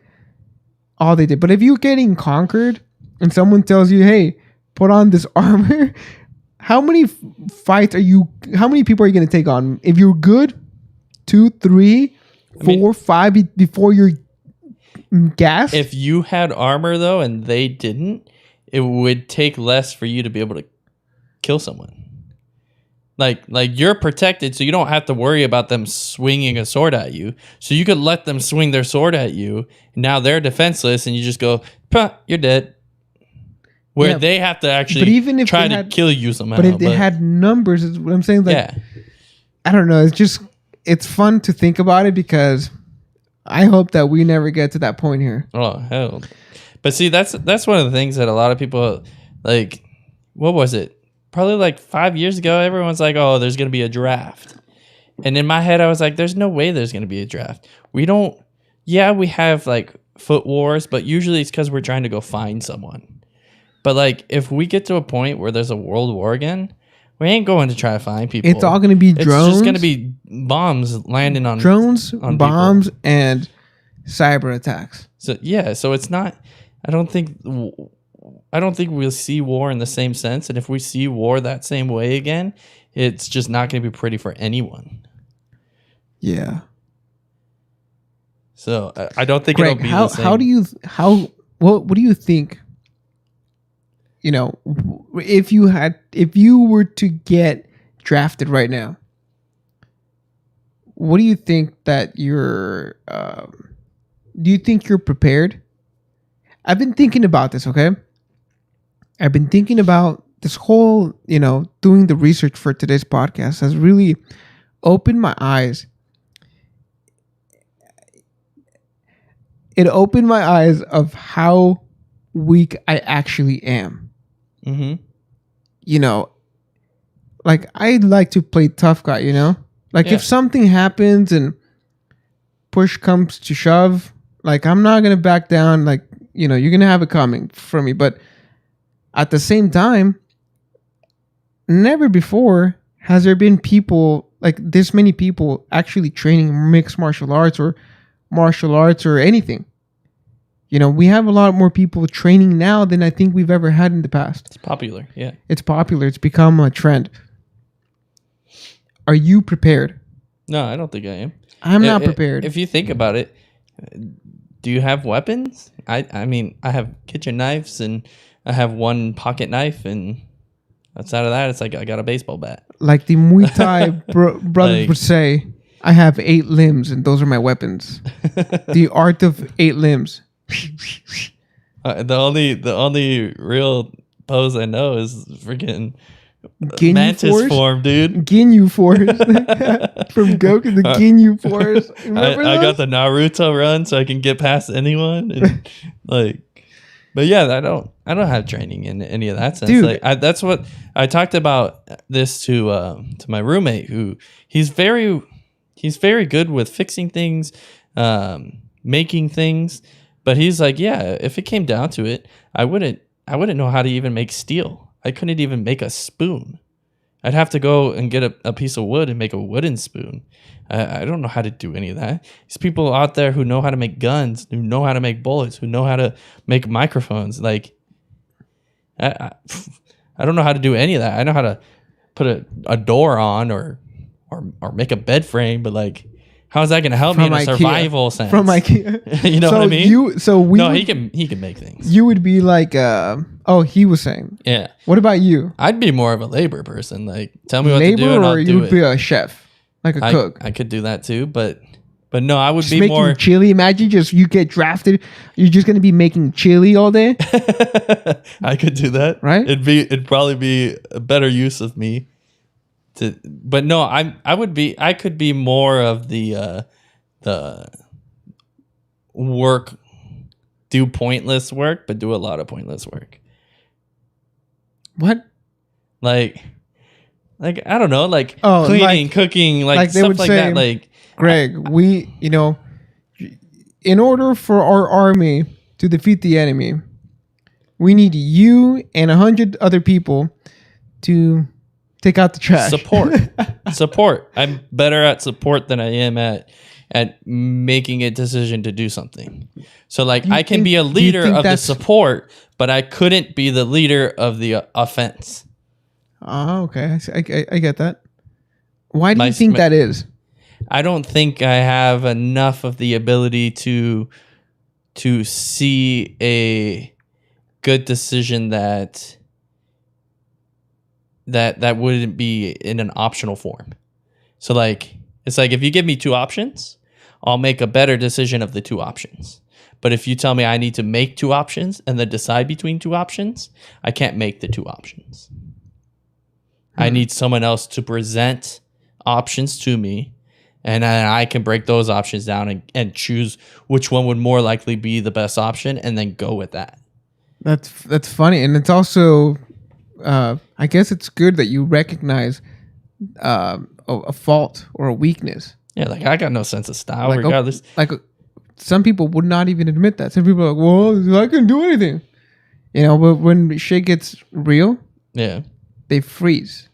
all they did. But if you're getting conquered and someone tells you, hey, put on this armor, how many people are you going to take on? If you're good, 2, 3, 4, 5 before you're gassed? If you had armor though and they didn't, it would take less for you to be able to kill someone. Like you're protected, so you don't have to worry about them swinging a sword at you. So you could let them swing their sword at you. And now they're defenseless, and you just go, you're dead. Where they have to actually try to kill you somehow. But if they had numbers, is what I'm saying. Like, I don't know. It's fun to think about it because I hope that we never get to that point here. Oh hell! But see, that's one of the things that a lot of people like. What was it? Probably like 5 years ago, everyone's like, oh, there's going to be a draft. And in my head, I was like, there's no way there's going to be a draft. We have like foot wars, but usually it's because we're trying to go find someone. But like, if we get to a point where there's a world war again, we ain't going to try to find people. It's all going to be drones. It's just going to be bombs landing on drones, on bombs, people. And cyber attacks. So it's not, I don't think don't think we'll see war in the same sense. And if we see war that same way again, it's just not going to be pretty for anyone. Yeah. So I don't think Greg, it'll be the same. What do you think? You know, if you were to get drafted right now, what do you think that you're? Do you think you're prepared? I've been thinking about this. Okay, I've been thinking about this whole, doing the research for today's podcast has really opened my eyes. It opened my eyes of how weak I actually am. Mm-hmm. Like I like to play tough guy, Like if something happens and push comes to shove, like I'm not going to back down. Like, you're going to have it coming from me. But at the same time, never before has there been people, like this many people actually training mixed martial arts or anything. We have a lot more people training now than I think we've ever had in the past. It's popular, yeah. It's popular. It's become a trend. Are you prepared? No, I don't think I am. I'm not prepared. If you think about it, do you have weapons? I mean, I have kitchen knives and I have one pocket knife, and outside of that, it's like I got a baseball bat. Like the Muay Thai brothers would say, I have 8 limbs and those are my weapons. The art of 8 limbs. The only real pose I know is freaking Ginyu mantis Force? form, dude. Ginyu Force. From Goku, the Ginyu Force. I got the Naruto run so I can get past anyone. And but yeah, I don't have training in any of that sense. Dude. That's what I talked about this to my roommate, who he's very good with fixing things, making things. But he's like, yeah, if it came down to it, I wouldn't know how to even make steel. I couldn't even make a spoon. I'd have to go and get a piece of wood and make a wooden spoon. I don't know how to do any of that. These people out there who know how to make guns, who know how to make bullets, who know how to make microphones, like, I don't know how to do any of that. I know how to put a door on or make a bed frame, but like, how is that going to help me in a survival sense? From IKEA. You know what I mean? He can make things. You would be like, he was saying. Yeah. What about you? I'd be more of a labor person. Like, tell me what to do and I'll do it. Labor, or you'd be a chef, like a cook? I could do that too, but no, I would just be making more chili. Imagine you get drafted, you're just going to be making chili all day. I could do that, right? It'd probably be a better use of me. But no, I could be more of the work, do pointless work, but do a lot of pointless work. What? Like I don't know, like cleaning, cooking, like stuff like that. Like, Greg, we, in order for our army to defeat the enemy, we need you and 100 other people to take out the trash. Support. I'm better at support than I am at making a decision to do something. So like, I can be a leader of the support, but I couldn't be the leader of the offense. Oh, okay. I get that. Why do you think that is? I don't think I have enough of the ability to see a good decision that wouldn't be in an optional form. So like, it's like, if you give me 2 options, I'll make a better decision of the 2 options. But if you tell me I need to make 2 options and then decide between 2 options, I can't make the 2 options. I need someone else to present options to me, and then I can break those options down and choose which one would more likely be the best option and then go with that. That's funny. And it's also, I guess it's good that you recognize a fault or a weakness. Yeah, like, I got no sense of style, like, regardless. Some people would not even admit that. Some people are like, well, I can do anything. But when shit gets real, yeah, they freeze.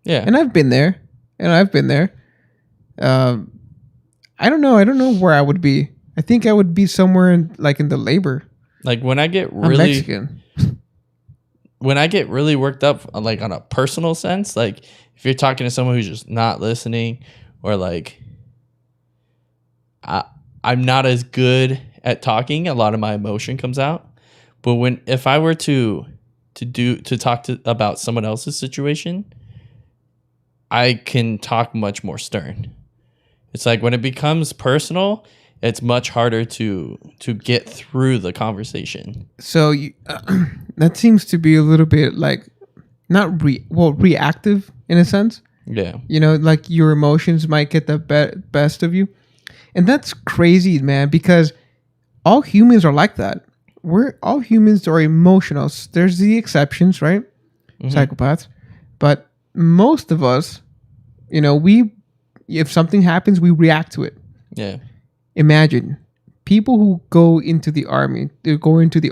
Yeah. And I've been there. I don't know where I would be. I think I would be somewhere in the labor. Like, when I get I'm Mexican. when I get really worked up, like on a personal sense, like if you're talking to someone who's just not listening, or like I'm not as good at talking, a lot of my emotion comes out. But if I were to talk about someone else's situation, I can talk much more stern. It's like when it becomes personal, it's much harder to get through the conversation. So that seems to be a little bit like not reactive in a sense. Yeah. You know, like your emotions might get the best of you. And that's crazy, man, because all humans are like that. All humans are emotional. There's the exceptions, right? Mm-hmm. Psychopaths. But most of us, you know, if something happens, we react to it. Yeah. Imagine people who go into the army, they go into the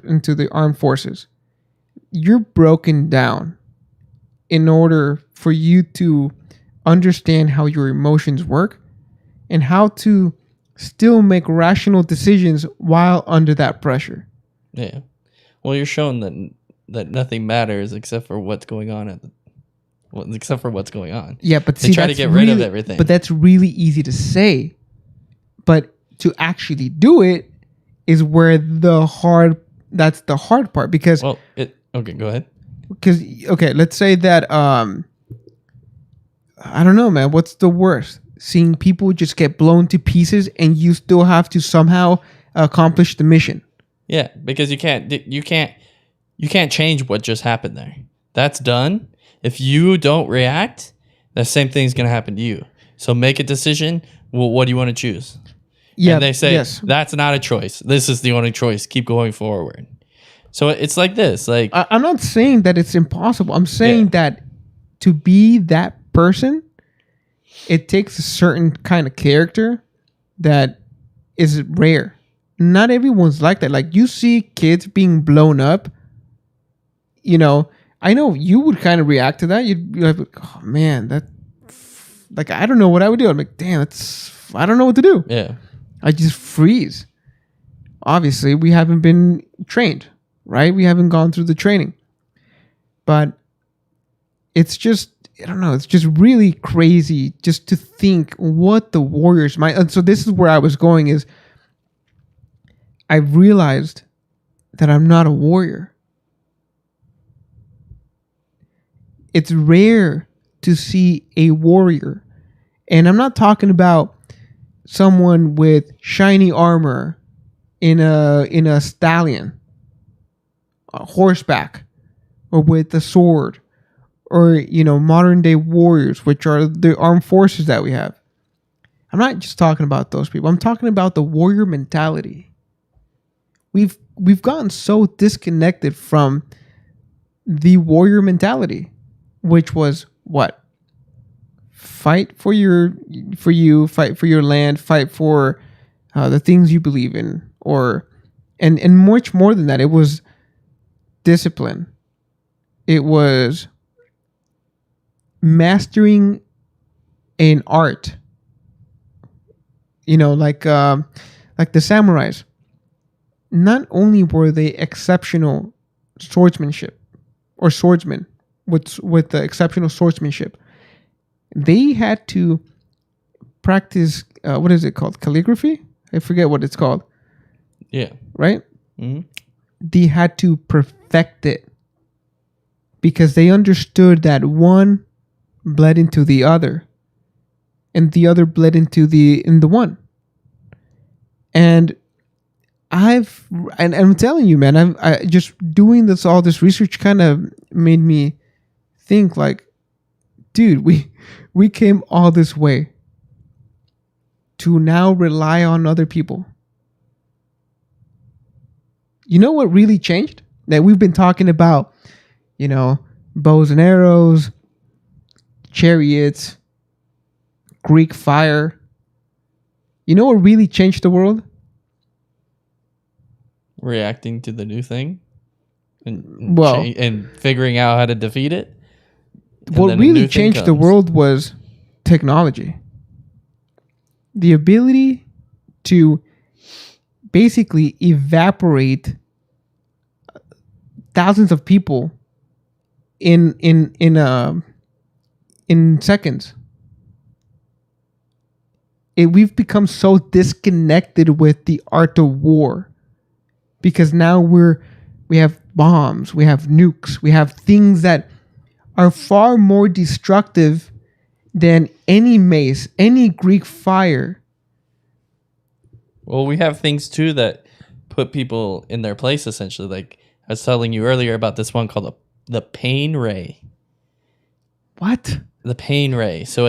into the armed forces. You're broken down in order for you to understand how your emotions work and how to still make rational decisions while under that pressure. Yeah. Well, you're shown that nothing matters except for what's going on except for what's going on. Yeah, but they try to get rid of everything. But that's really easy to say. But to actually do it is where that's the hard part, because okay, go ahead. Because let's say that I don't know, man, what's the worst? Seeing people just get blown to pieces and you still have to somehow accomplish the mission. Yeah, because you can't change what just happened there. That's done. If you don't react, the same thing's going to happen to you. So make a decision. Well, what do you want to choose? Yeah, and they say, that's not a choice. This is the only choice. Keep going forward. So it's like this. Like I'm not saying that it's impossible. I'm saying that to be that person, it takes a certain kind of character that is rare. Not everyone's like that. Like you see kids being blown up, you know, I know you would kind of react to that. You'd be like, oh man, like, I don't know what I would do. I'm like, damn, I don't know what to do. Yeah. I just freeze. Obviously, we haven't been trained, right? We haven't gone through the training. But it's just, I don't know, it's just really crazy just to think what the Warriors might. And so this is where I was going is I realized that I'm not a warrior. It's rare to see a warrior. And I'm not talking about someone with shiny armor in a stallion, a horseback, or with a sword, or, you know, modern day warriors, which are the armed forces that we have. I'm not just talking about those people. I'm talking about the warrior mentality. We've gotten so disconnected from the warrior mentality, which was what? Fight for you, fight for your land, fight for the things you believe in, and much more than that. It was discipline. It was mastering an art. You know, like the samurais. Not only were they exceptional swordsmen with the exceptional swordsmanship, they had to practice, what is it called? Calligraphy? I forget what it's called. Yeah. Right? Mm-hmm. They had to perfect it because they understood that one bled into the other and the other bled into the one. And I'm telling you, man, I just doing all this research kind of made me think like, dude, we came all this way to now rely on other people. You know what really changed? That we've been talking about, you know, bows and arrows, chariots, Greek fire. You know what really changed the world? Reacting to the new thing and figuring out how to defeat it. What really changed the world was technology. The ability to basically evaporate thousands of people in seconds. We've become so disconnected with the art of war because now we have bombs, we have nukes, we have things that are far more destructive than any mace, any Greek fire. Well, we have things too that put people in their place, essentially. Like I was telling you earlier about this one called the pain ray. What? The pain ray. So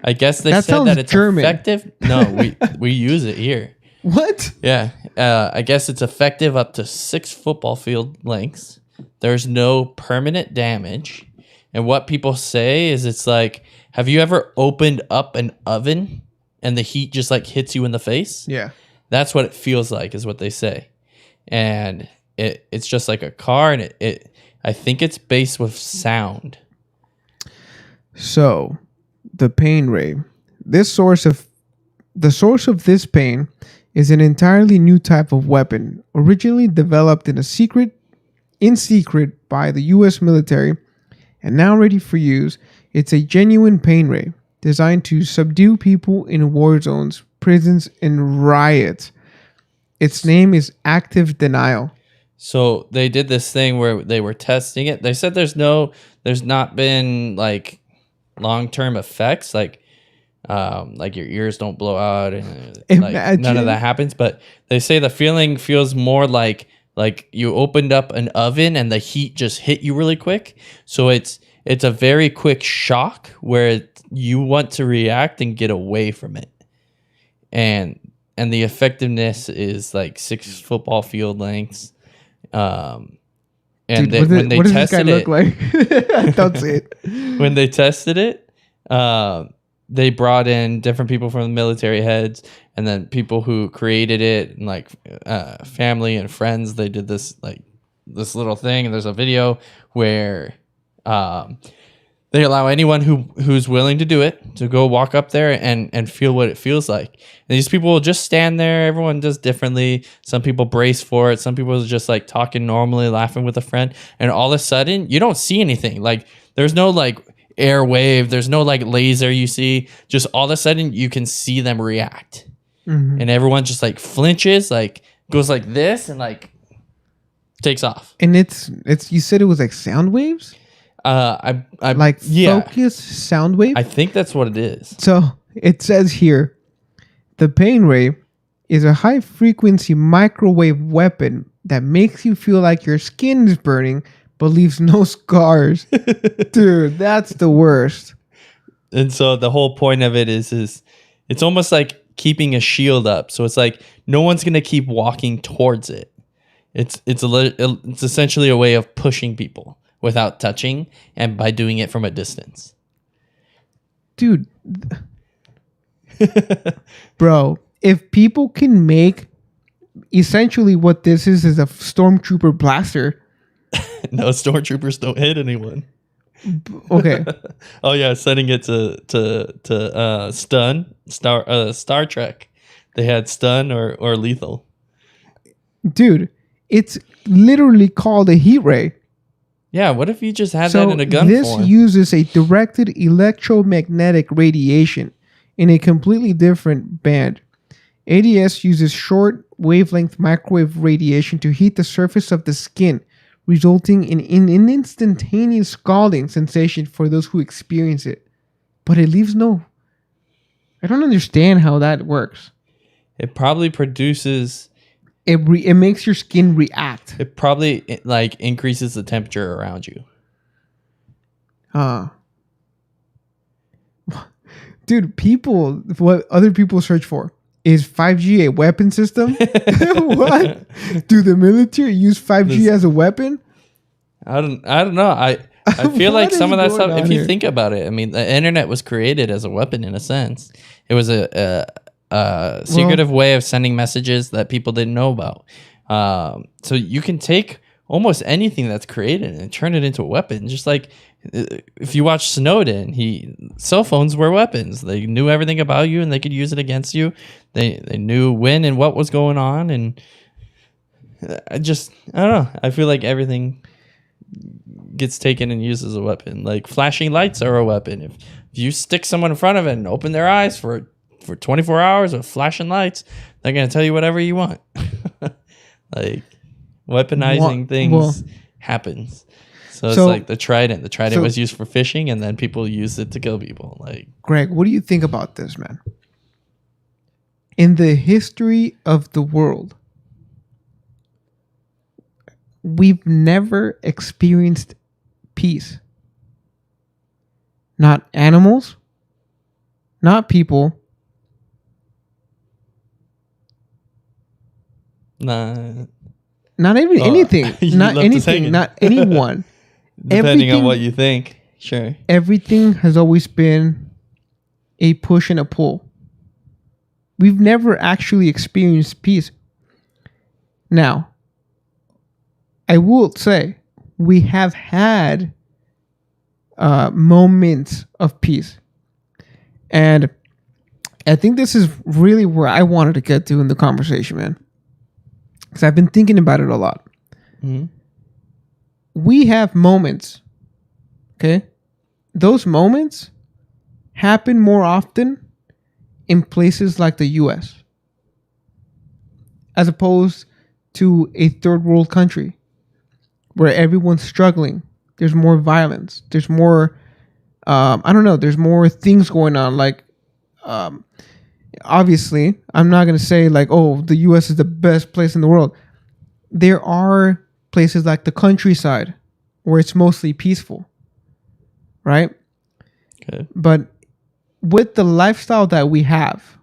I guess they That said that sounds it's German. effective. No, we use it here. What? Yeah. I guess it's effective up to 6 football field lengths. There's no permanent damage. And what people say is it's like, have you ever opened up an oven and the heat just like hits you in the face? Yeah. That's what it feels like, is what they say. And it's just like a car, and I think it's based with sound. So, the pain ray. The source of this pain is an entirely new type of weapon, originally developed in secret by the US military and now ready for use. It's a genuine pain ray designed to subdue people in war zones, prisons, and riots. Its name is active denial. So they did this thing where they were testing it. They said there's not been like long-term effects, like your ears don't blow out and like none of that happens. But they say the feeling feels more like you opened up an oven and the heat just hit you really quick. So it's a very quick shock where you want to react and get away from it. And the effectiveness is like 6 football field lengths. And dude, when they what does tested this guy look like? Don't say it. When they tested it, they brought in different people from the military heads, and then people who created it, and like family and friends. They did this little thing, and there's a video where they allow anyone who's willing to do it to go walk up there and feel what it feels like. And these people will just stand there. Everyone does differently. Some people brace for it. Some people are just like talking normally, laughing with a friend. And all of a sudden, you don't see anything. Like there's no like air wave. There's no like laser you see. Just all of a sudden, you can see them react. Mm-hmm. And everyone just like flinches, like goes like this and like takes off. And it's you said it was like sound waves? I like focus sound wave. I think that's what it is. So it says here, the pain ray is a high frequency microwave weapon that makes you feel like your skin is burning but leaves no scars. Dude, that's the worst. And so the whole point of it is it's almost like keeping a shield up. So it's like no one's gonna keep walking towards it. It's essentially a way of pushing people without touching, and by doing it from a distance. Dude. Bro, if people can make essentially what this is a stormtrooper blaster. No, stormtroopers don't hit anyone. Okay. Oh yeah, setting it to stun. Star Trek. They had stun or lethal. Dude, it's literally called a heat ray. Yeah, what if you just had that in a gun this form? uses a directed electromagnetic radiation in a completely different band. ADS uses short wavelength microwave radiation to heat the surface of the skin, resulting in an instantaneous scalding sensation for those who experience it. But it leaves no... I don't understand how that works. It probably produces... It makes your skin react. It probably like increases the temperature around you. Dude, what other people search for is 5G a weapon system? What? Do the military use 5G as a weapon? I don't know. I feel like some of that stuff, if you think about it, I mean, the internet was created as a weapon in a sense. It was a secretive way of sending messages that people didn't know about. So you can take almost anything that's created and turn it into a weapon. Just like if you watch Snowden, cell phones were weapons. They knew everything about you and they could use it against you. They knew when and what was going on. And I don't know. I feel like everything gets taken and used as a weapon. Like flashing lights are a weapon. If you stick someone in front of it and open their eyes for 24 hours with flashing lights, they're gonna tell you whatever you want. Like weaponizing things happens. So it's like the Trident. The Trident was used for fishing, and then people used it to kill people. Like, Greg, what do you think about this, man? In the history of the world, we've never experienced peace. Not animals, not people. nah. Not even anything. Not anything. Not anyone. Depending on what you think. Sure. Everything has always been a push and a pull. We've never actually experienced peace. Now, I will say we have had moments of peace. And I think this is really where I wanted to get to in the conversation, man. Because I've been thinking about it a lot. Mm-hmm. We have moments, okay? Those moments happen more often in places like the U.S. as opposed to a third world country where everyone's struggling. There's more violence. There's more, there's more things going on. Like, obviously, I'm not going to say like, oh, the U.S. is the best place in the world. There are places like the countryside where it's mostly peaceful, right? Okay. But with the lifestyle that we have,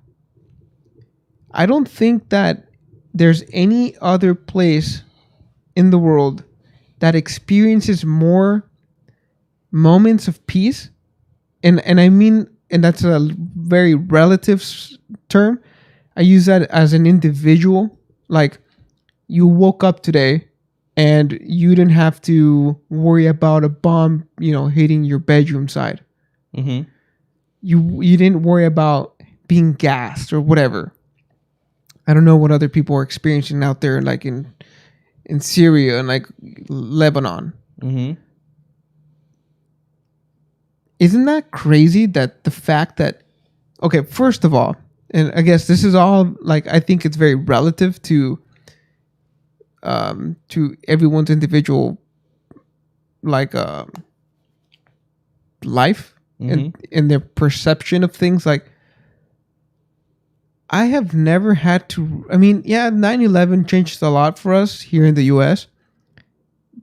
I don't think that there's any other place in the world that experiences more moments of peace. And I mean, and that's a very relative term. I use that as an individual. Like, you woke up today and you didn't have to worry about a bomb, hitting your bedroom side. Mm-hmm. You didn't worry about being gassed or whatever. I don't know what other people are experiencing out there, like in Syria and like Lebanon. Mm-hmm. Isn't that crazy that the fact that, okay, first of all, and I guess this is all like, I think it's very relative to everyone's individual like life and their perception of things. Like, I have never had to, 9/11 changed a lot for us here in the US,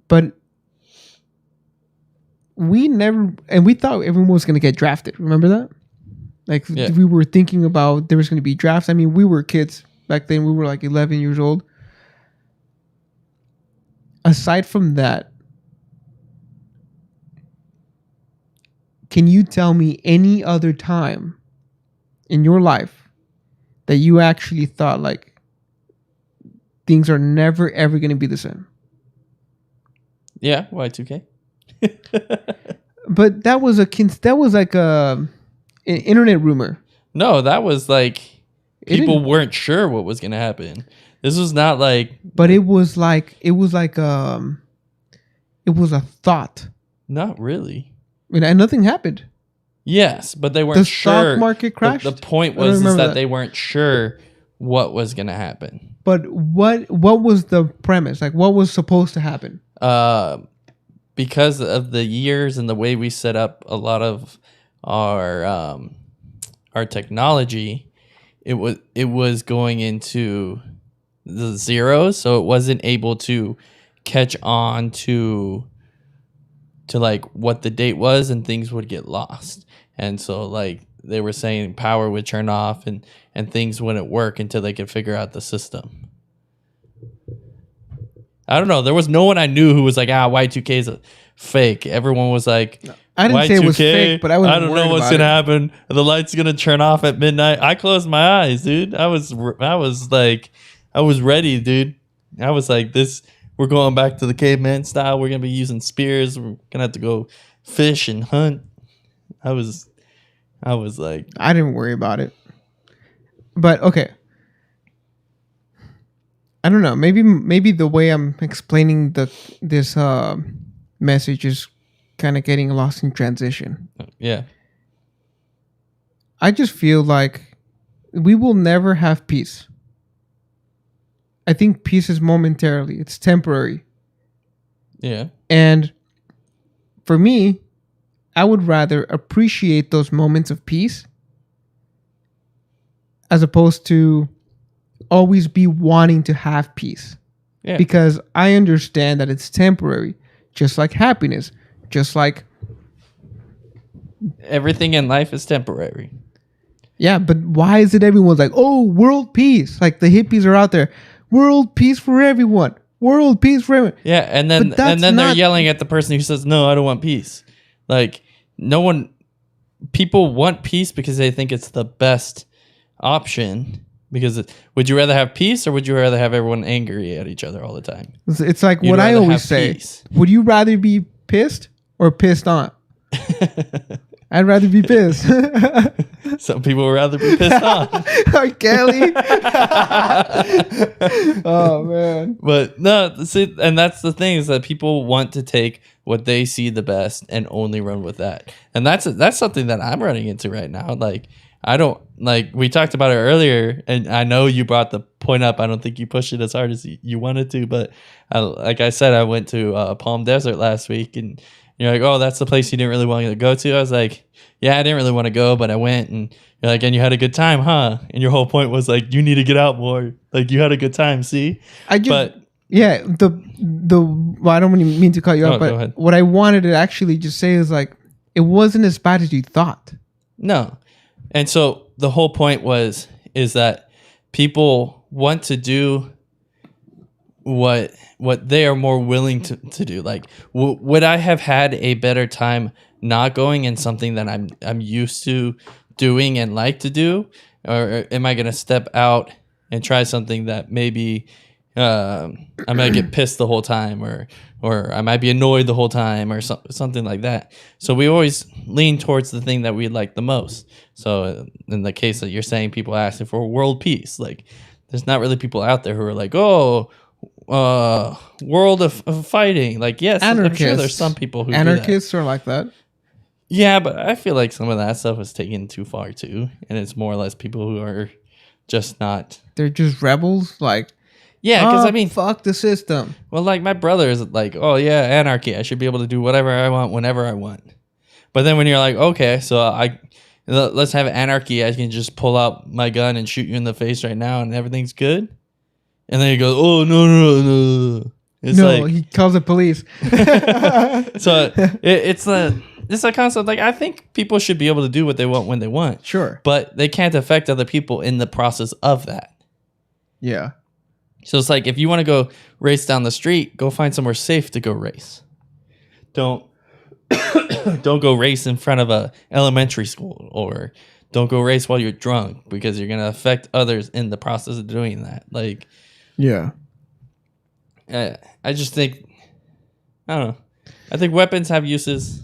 but we thought everyone was going to get drafted. Remember that? Like, we were thinking about there was going to be drafts. I mean, we were kids back then. We were like 11 years old. Aside from that, can you tell me any other time in your life that you actually thought like things are never ever going to be the same? Yeah, Y2K. But that was like an internet rumor. No, that was like people weren't sure what was going to happen. This was not like, but it was a thought. Not really. And nothing happened. Yes, but they weren't sure. The stock market crashed. The point was that they weren't sure what was going to happen. But what was the premise? Like, what was supposed to happen? Because of the years and the way we set up a lot of our technology, it was going into the zeros, so it wasn't able to catch on to like what the date was, and things would get lost. And so like they were saying power would turn off and things wouldn't work until they could figure out the system. I don't know. There was no one I knew who was like, Y2K is a fake. Everyone was like, no, I didn't say it was fake, but I don't know what's gonna happen. The light's gonna turn off at midnight. I closed my eyes, dude. I was ready, dude. I was like, we're going back to the caveman style. We're gonna be using spears. We're gonna have to go fish and hunt. I was like, I didn't worry about it. But okay. I don't know. Maybe the way I'm explaining this message is kind of getting lost in transition. Yeah. I just feel like we will never have peace. I think peace is momentarily. It's temporary. Yeah. And for me, I would rather appreciate those moments of peace as opposed to always be wanting to have peace. Yeah. Because I understand that it's temporary, just like happiness, just like everything in life is temporary. yeah, but why is it everyone's like, oh, world peace? Like the hippies are out there, world peace for everyone, world peace for everyone. Yeah, and then they're yelling at the person who says, "No, I don't want peace." Like people want peace because they think it's the best option. Because would you rather have peace or would you rather have everyone angry at each other all the time? It's like what I always say. Peace. Would you rather be pissed or pissed on? I'd rather be pissed. Some people would rather be pissed on. R. Kelly. Oh, man. But no, see, and that's the thing is that people want to take what they see the best and only run with that. And that's something that I'm running into right now. Like, I don't, like, we talked about it earlier, and I know you brought the point up. I don't think you pushed it as hard as you wanted to, but like I said, I went to Palm Desert last week, and you're like, oh, that's the place you didn't really want to go to. I was like, yeah, I didn't really want to go, but I went, and you're like, and you had a good time, huh? And your whole point was like, you need to get out more. Like, you had a good time, see? Yeah, well, I don't mean to cut you off, but what I wanted to actually just say is like, it wasn't as bad as you thought. No. And so the whole point is that people want to do what they are more willing to do. Like, would I have had a better time not going in something that I'm used to doing and like to do, or am I going to step out and try something that maybe I might get pissed the whole time, or I might be annoyed the whole time, or something like that. So we always lean towards the thing that we like the most. So in the case that you're saying, people asking for world peace, like there's not really people out there who are like, oh, world of fighting. Like, yes, anarchists. I'm sure there's some people who anarchists are like that. Yeah, but I feel like some of that stuff is taken too far too, and it's more or less people who are just not. They're just rebels, like. Yeah, because I mean, fuck the system. Well, like my brother is like, oh yeah, anarchy. I should be able to do whatever I want whenever I want. But then when you're like, okay, so let's have anarchy. I can just pull out my gun and shoot you in the face right now, and everything's good. And then he goes, oh no. It's like, he calls the police. So it's a concept. Like, I think people should be able to do what they want when they want. Sure, but they can't affect other people in the process of that. Yeah. So it's like, if you want to go race down the street, go find somewhere safe to go race. Don't go race in front of a elementary school, or don't go race while you're drunk, because you're going to affect others in the process of doing that. Like, yeah. I just think, I don't know. I think weapons have uses,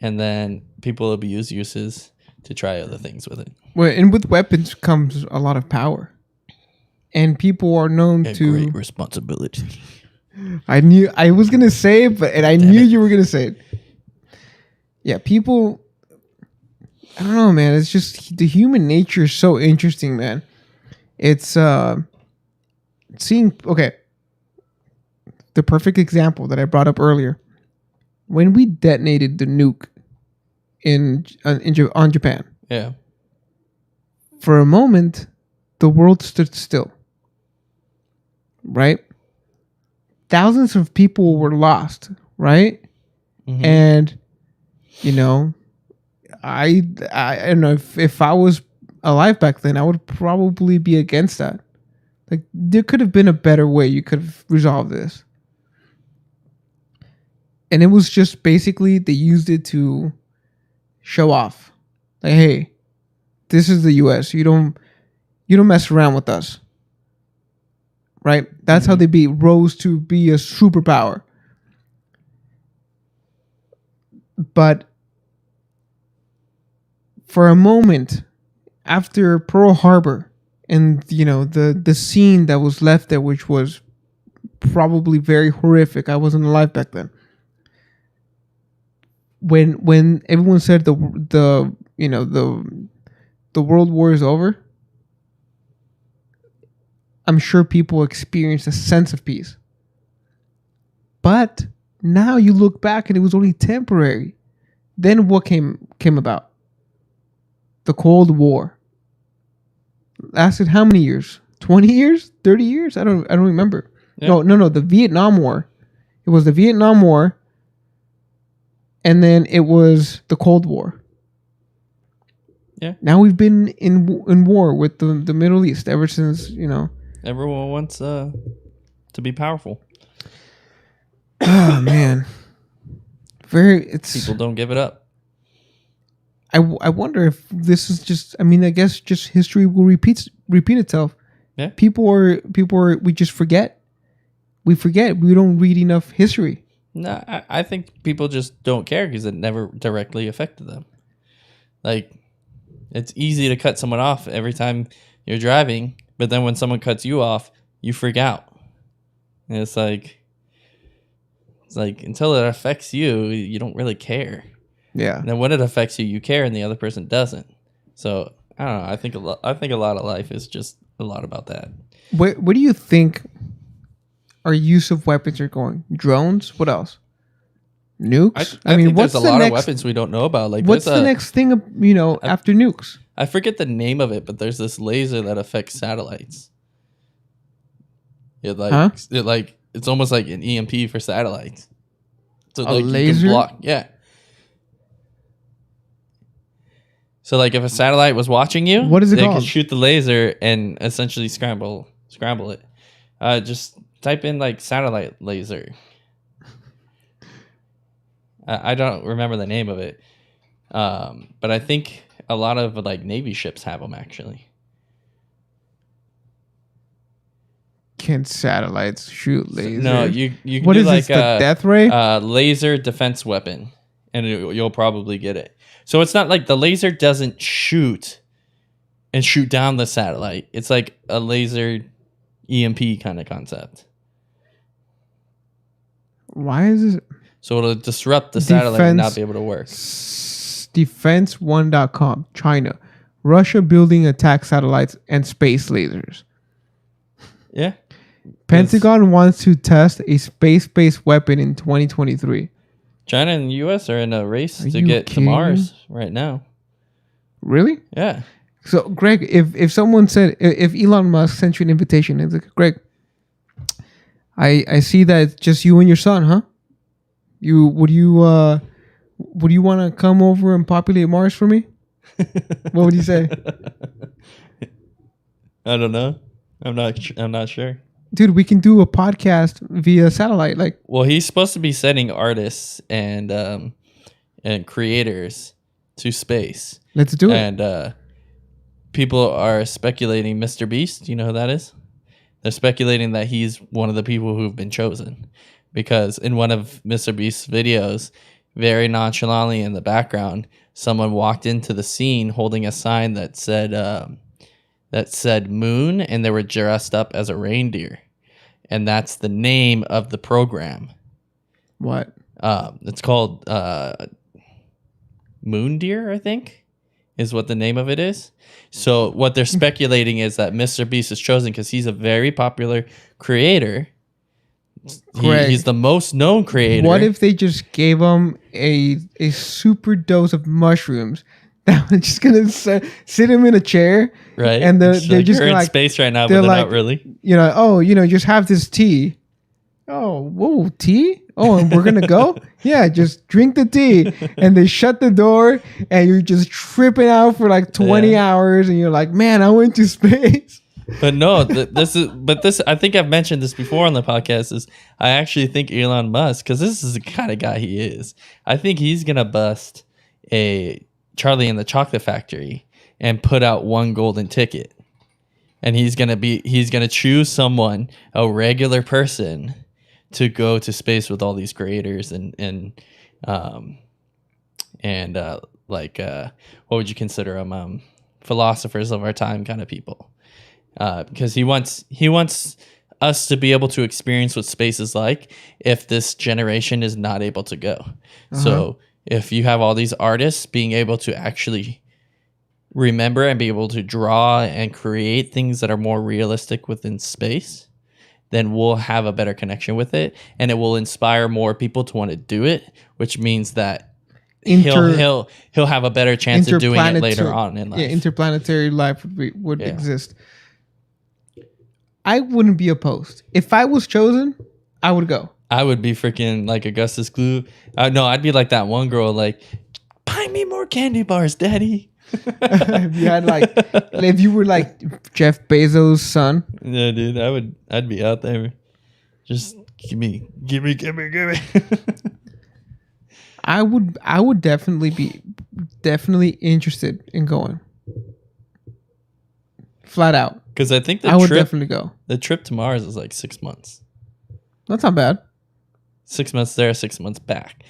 and then people abuse uses to try other things with it. Well, and with weapons comes a lot of power. And people are known to great responsibility. I was gonna say it, but I knew you were gonna say it. Yeah, people. I don't know, man. It's just the human nature is so interesting, man. It's seeing. Okay, the perfect example that I brought up earlier, when we detonated the nuke on Japan. Yeah. For a moment, the world stood still. Right? Thousands of people were lost, right? Mm-hmm. And, you know, I don't know, if I was alive back then, I would probably be against that. Like, there could have been a better way you could have resolved this. And it was just basically, they used it to show off. Like, hey, this is the US. You don't mess around with us. Right? That's how they rose to be a superpower. But for a moment, after Pearl Harbor and the scene that was left there, which was probably very horrific. I wasn't alive back then. When everyone said the World War is over, I'm sure people experienced a sense of peace. But now you look back and it was only temporary. Then what came about? The Cold War. Lasted how many years? 20 years? 30 years? I don't remember. Yeah. No, the Vietnam War. It was the Vietnam War, and then it was the Cold War. Yeah. Now we've been in war with the Middle East ever since, Everyone wants to be powerful. Oh man. People don't give it up. I wonder if this is just, I guess just history will repeat itself. Yeah. People are we just forget. We forget. We don't read enough history. No, I think people just don't care because it never directly affected them. Like, it's easy to cut someone off every time you're driving, but then when someone cuts you off, you freak out. And it's like until it affects you, you don't really care. Yeah. And then when it affects you, you care, and the other person doesn't. So I don't know. I think a lot of life is just a lot about that. Where do you think our use of weapons are going? Drones? What else? Nukes? I mean, what's there's a lot of weapons we don't know about. Like, what's the next thing? After nukes? I forget the name of it, but there's this laser that affects satellites. It's almost like an EMP for satellites. So a laser? You can block, yeah. So like if a satellite was watching you, what is it called? They could shoot the laser and essentially scramble it. Just type in like satellite laser. I don't remember the name of it, but I think a lot of like Navy ships have them actually. Can satellites shoot lasers? No, you can what do is like this, the death ray? Laser defense weapon, and you'll probably get it. So it's not like the laser doesn't shoot down the satellite. It's like a laser EMP kind of concept. Why is this? So it'll disrupt the satellite and not be able to work. Defense1.com, China. Russia building attack satellites and space lasers. Yeah. Pentagon wants to test a space-based weapon in 2023. China and the U.S. are in a race to get to Mars right now. Really? Yeah. So, Greg, if someone said, if Elon Musk sent you an invitation, it's like, Greg, I see that it's just you and your son, huh? Would you want to come over and populate Mars for me? What would you say? I don't know. I'm not sure. Dude, we can do a podcast via satellite. Like, well, he's supposed to be sending artists and creators to space. Let's do it. And people are speculating Mr. Beast. Do you know who that is? They're speculating that he's one of the people who've been chosen, because in one of Mr. Beast's videos, very nonchalantly in the background, someone walked into the scene holding a sign that said moon, and they were dressed up as a reindeer. And that's the name of the program. What? It's called Moon Deer, I think, is what the name of it is. So what they're speculating is that Mr. Beast is chosen because he's a very popular creator. He's the most known creator. What if they just gave him a super dose of mushrooms that was just gonna sit him in a chair, right? And they're just in like space right now, but they're not really. Just have this tea. Oh, whoa, tea? Oh, and we're gonna go? Yeah, just drink the tea. And they shut the door, and you're just tripping out for like 20 hours, and you're like, man, I went to space. But no, this I think I've mentioned this before on the podcast, is I actually think Elon Musk, because this is the kind of guy he is, I think he's gonna bust a Charlie and the Chocolate Factory and put out one golden ticket, and he's gonna choose someone, a regular person, to go to space with all these creators and what would you consider them, philosophers of our time kind of people. because he wants us to be able to experience what space is like if this generation is not able to go. So if you have all these artists being able to actually remember and be able to draw and create things that are more realistic within space, then we'll have a better connection with it, and it will inspire more people to want to do it, which means that he'll have a better chance of doing it later on in life. Yeah, interplanetary life would exist. I wouldn't be opposed. If I was chosen, I would go. I would be freaking like Augustus Gloop. No, I'd be like that one girl, like, buy me more candy bars, daddy. If you were like Jeff Bezos' son. Yeah, dude, I'd be out there. Just give me. I would definitely be interested in going. Flat out. Because I think I would definitely go. The trip to Mars is like 6 months. That's not bad. 6 months there, 6 months back.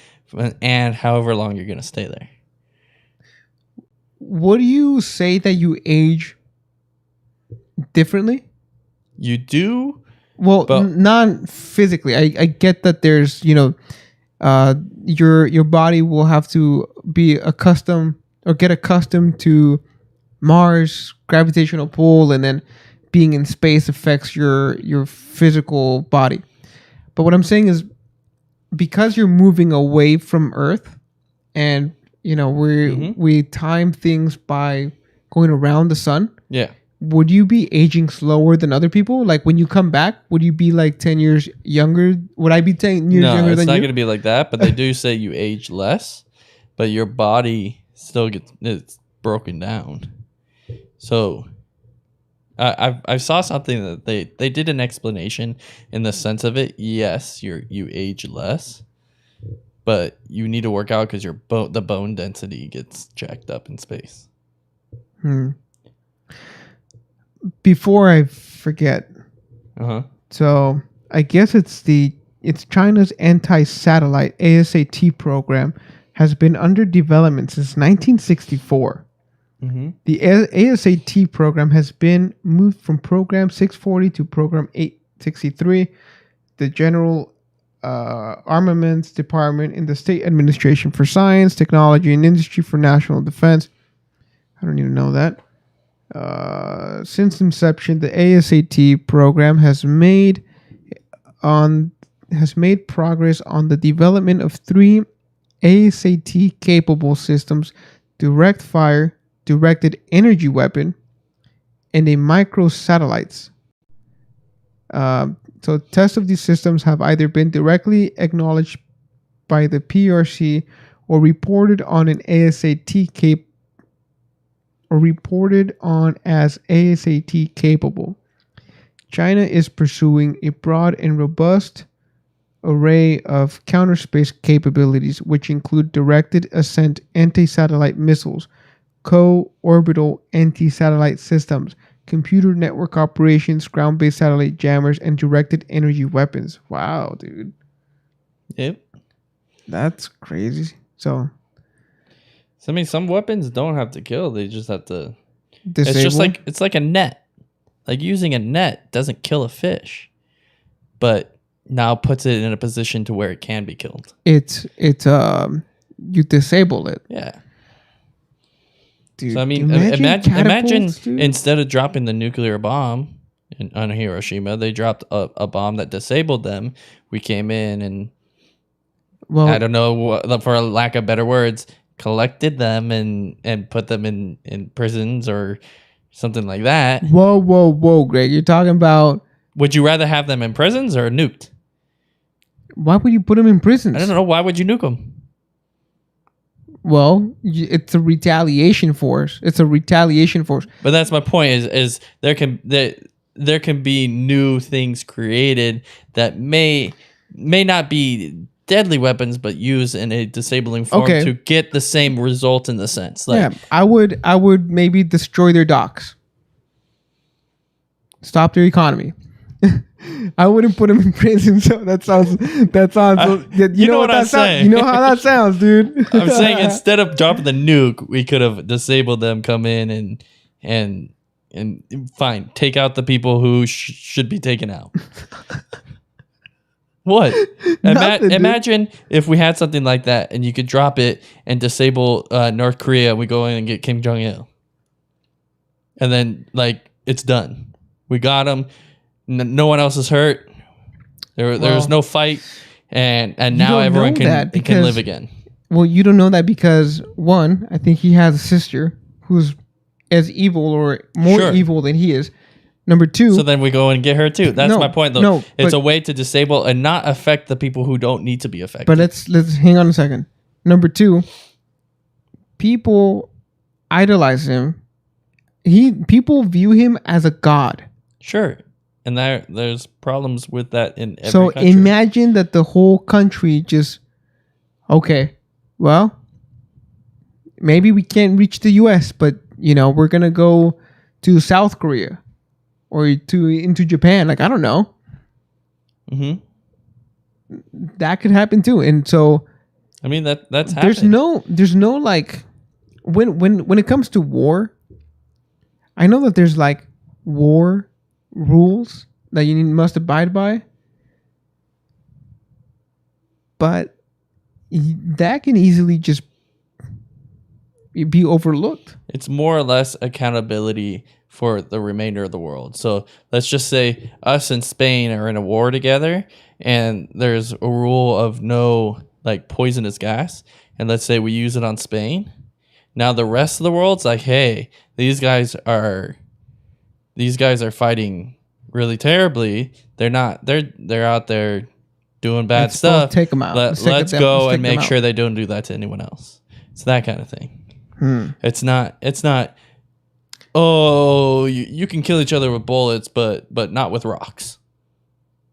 And however long you're going to stay there. Would you say that you age differently? You do? Well, not physically. I get that there's, your body will have to be accustomed or get accustomed to Mars gravitational pull, and then being in space affects your physical body. But what I'm saying is, because you're moving away from Earth, and we time things by going around the sun. Yeah. Would you be aging slower than other people? Like when you come back, would you be like 10 years younger? Would I be 10 years younger than you? No, it's not going to be like that. But they do say you age less, but your body still it's broken down. So I saw something that they did an explanation in the sense of it. Yes, you age less, but you need to work out because the bone density gets jacked up in space. Before I forget, so I guess it's China's anti-satellite ASAT program has been under development since 1964. The ASAT program has been moved from Program 640 to Program 863. The General Armaments Department in the State Administration for Science, Technology, and Industry for National Defense. I don't even know that. Since inception, the ASAT program has made progress on the development of 3 ASAT capable systems: direct fire, directed energy weapon, and a microsatellites. So tests of these systems have either been directly acknowledged by the PRC or reported on as ASAT capable. China is pursuing a broad and robust array of counterspace capabilities, which include directed ascent anti-satellite missiles, co-orbital anti-satellite systems, computer network operations, ground-based satellite jammers, and directed energy weapons. Wow, dude. Yep. That's crazy. So I mean, some weapons don't have to kill; they just have to disable. It's like a net. Like using a net doesn't kill a fish, but now puts it in a position to where it can be killed. You disable it. Yeah. Dude, so I mean, imagine instead of dropping the nuclear bomb on Hiroshima, they dropped a bomb that disabled them. We came in and, I don't know, for lack of better words, collected them and put them in prisons or something like that. Whoa, Greg! You're talking about? Would you rather have them in prisons or nuked? Why would you put them in prisons? I don't know. Why would you nuke them? Well, it's a retaliation force. But that's my point. Is there can be new things created that may not be deadly weapons, but used in a disabling form to get the same result in the sense. Like, yeah, I would maybe destroy their docks, stop their economy. I wouldn't put them in prison. So that sounds. You know what that sounds. You know how that sounds, dude. I'm saying instead of dropping the nuke, we could have disabled them, come in and and fine, take out the people who should be taken out. What? Nothing, Imagine if we had something like that and you could drop it and disable North Korea. We go in and get Kim Jong-il. And then, like, it's done. We got him. No one else is hurt. There was no fight. And now everyone can live again. Well, you don't know that because, one, I think he has a sister who's as evil or more evil than he is. Number two. So then we go and get her too. That's my point, though. No, it's a way to disable and not affect the people who don't need to be affected. But let's hang on a second. Number two, people idolize him. People view him as a god. Sure. And there's problems with that in every country. So imagine that the whole country just, okay, well, maybe we can't reach the U.S., but, we're going to go to South Korea or into Japan. Like, I don't know. Mm-hmm. That could happen too. And so, I mean, that's happened. There's no like, when it comes to war, I know that there's like war rules that you must abide by, but that can easily just be overlooked. It's more or less accountability for the remainder of the world. So let's just say us and Spain are in a war together and there's a rule of no like poisonous gas, and let's say we use it on Spain. Now the rest of the world's like, hey, these guys are fighting really terribly. They're out there doing bad stuff. Take them out. Let's go and make sure they don't do that to anyone else. It's that kind of thing. It's not. Oh, you can kill each other with bullets, but not with rocks.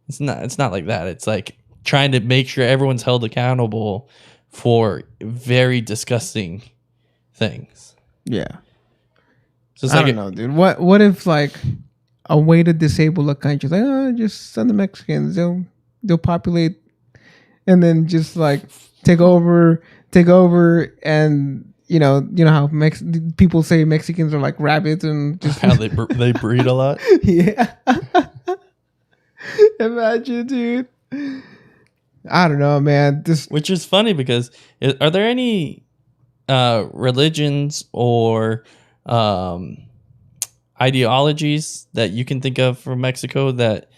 It's not like that. It's like trying to make sure everyone's held accountable for very disgusting things. Yeah. So it's I don't know, dude. What if like a way to disable a country, like just send the Mexicans, they'll populate, and then just like take over, and you know how people say Mexicans are like rabbits and just how they breed a lot. Yeah. Imagine, dude. I don't know, man. Which is funny because are there any religions or ideologies that you can think of from Mexico that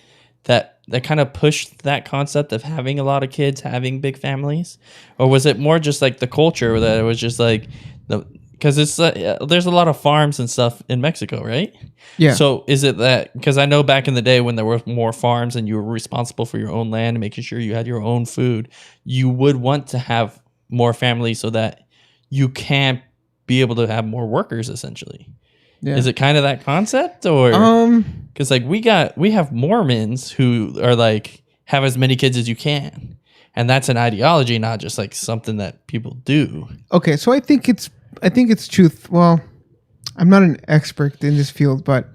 kind of pushed that concept of having a lot of kids, having big families? Or was it more just like the culture that it was just like because it's there's a lot of farms and stuff in Mexico, right? Yeah. So is it that, because I know back in the day when there were more farms and you were responsible for your own land and making sure you had your own food, you would want to have more families so that you can be able to have more workers essentially. Yeah. Is it kind of that concept, or because like we have Mormons who are like have as many kids as you can, and that's an ideology, not just like something that people do. Okay, so I think it's truth. Well, I'm not an expert in this field, but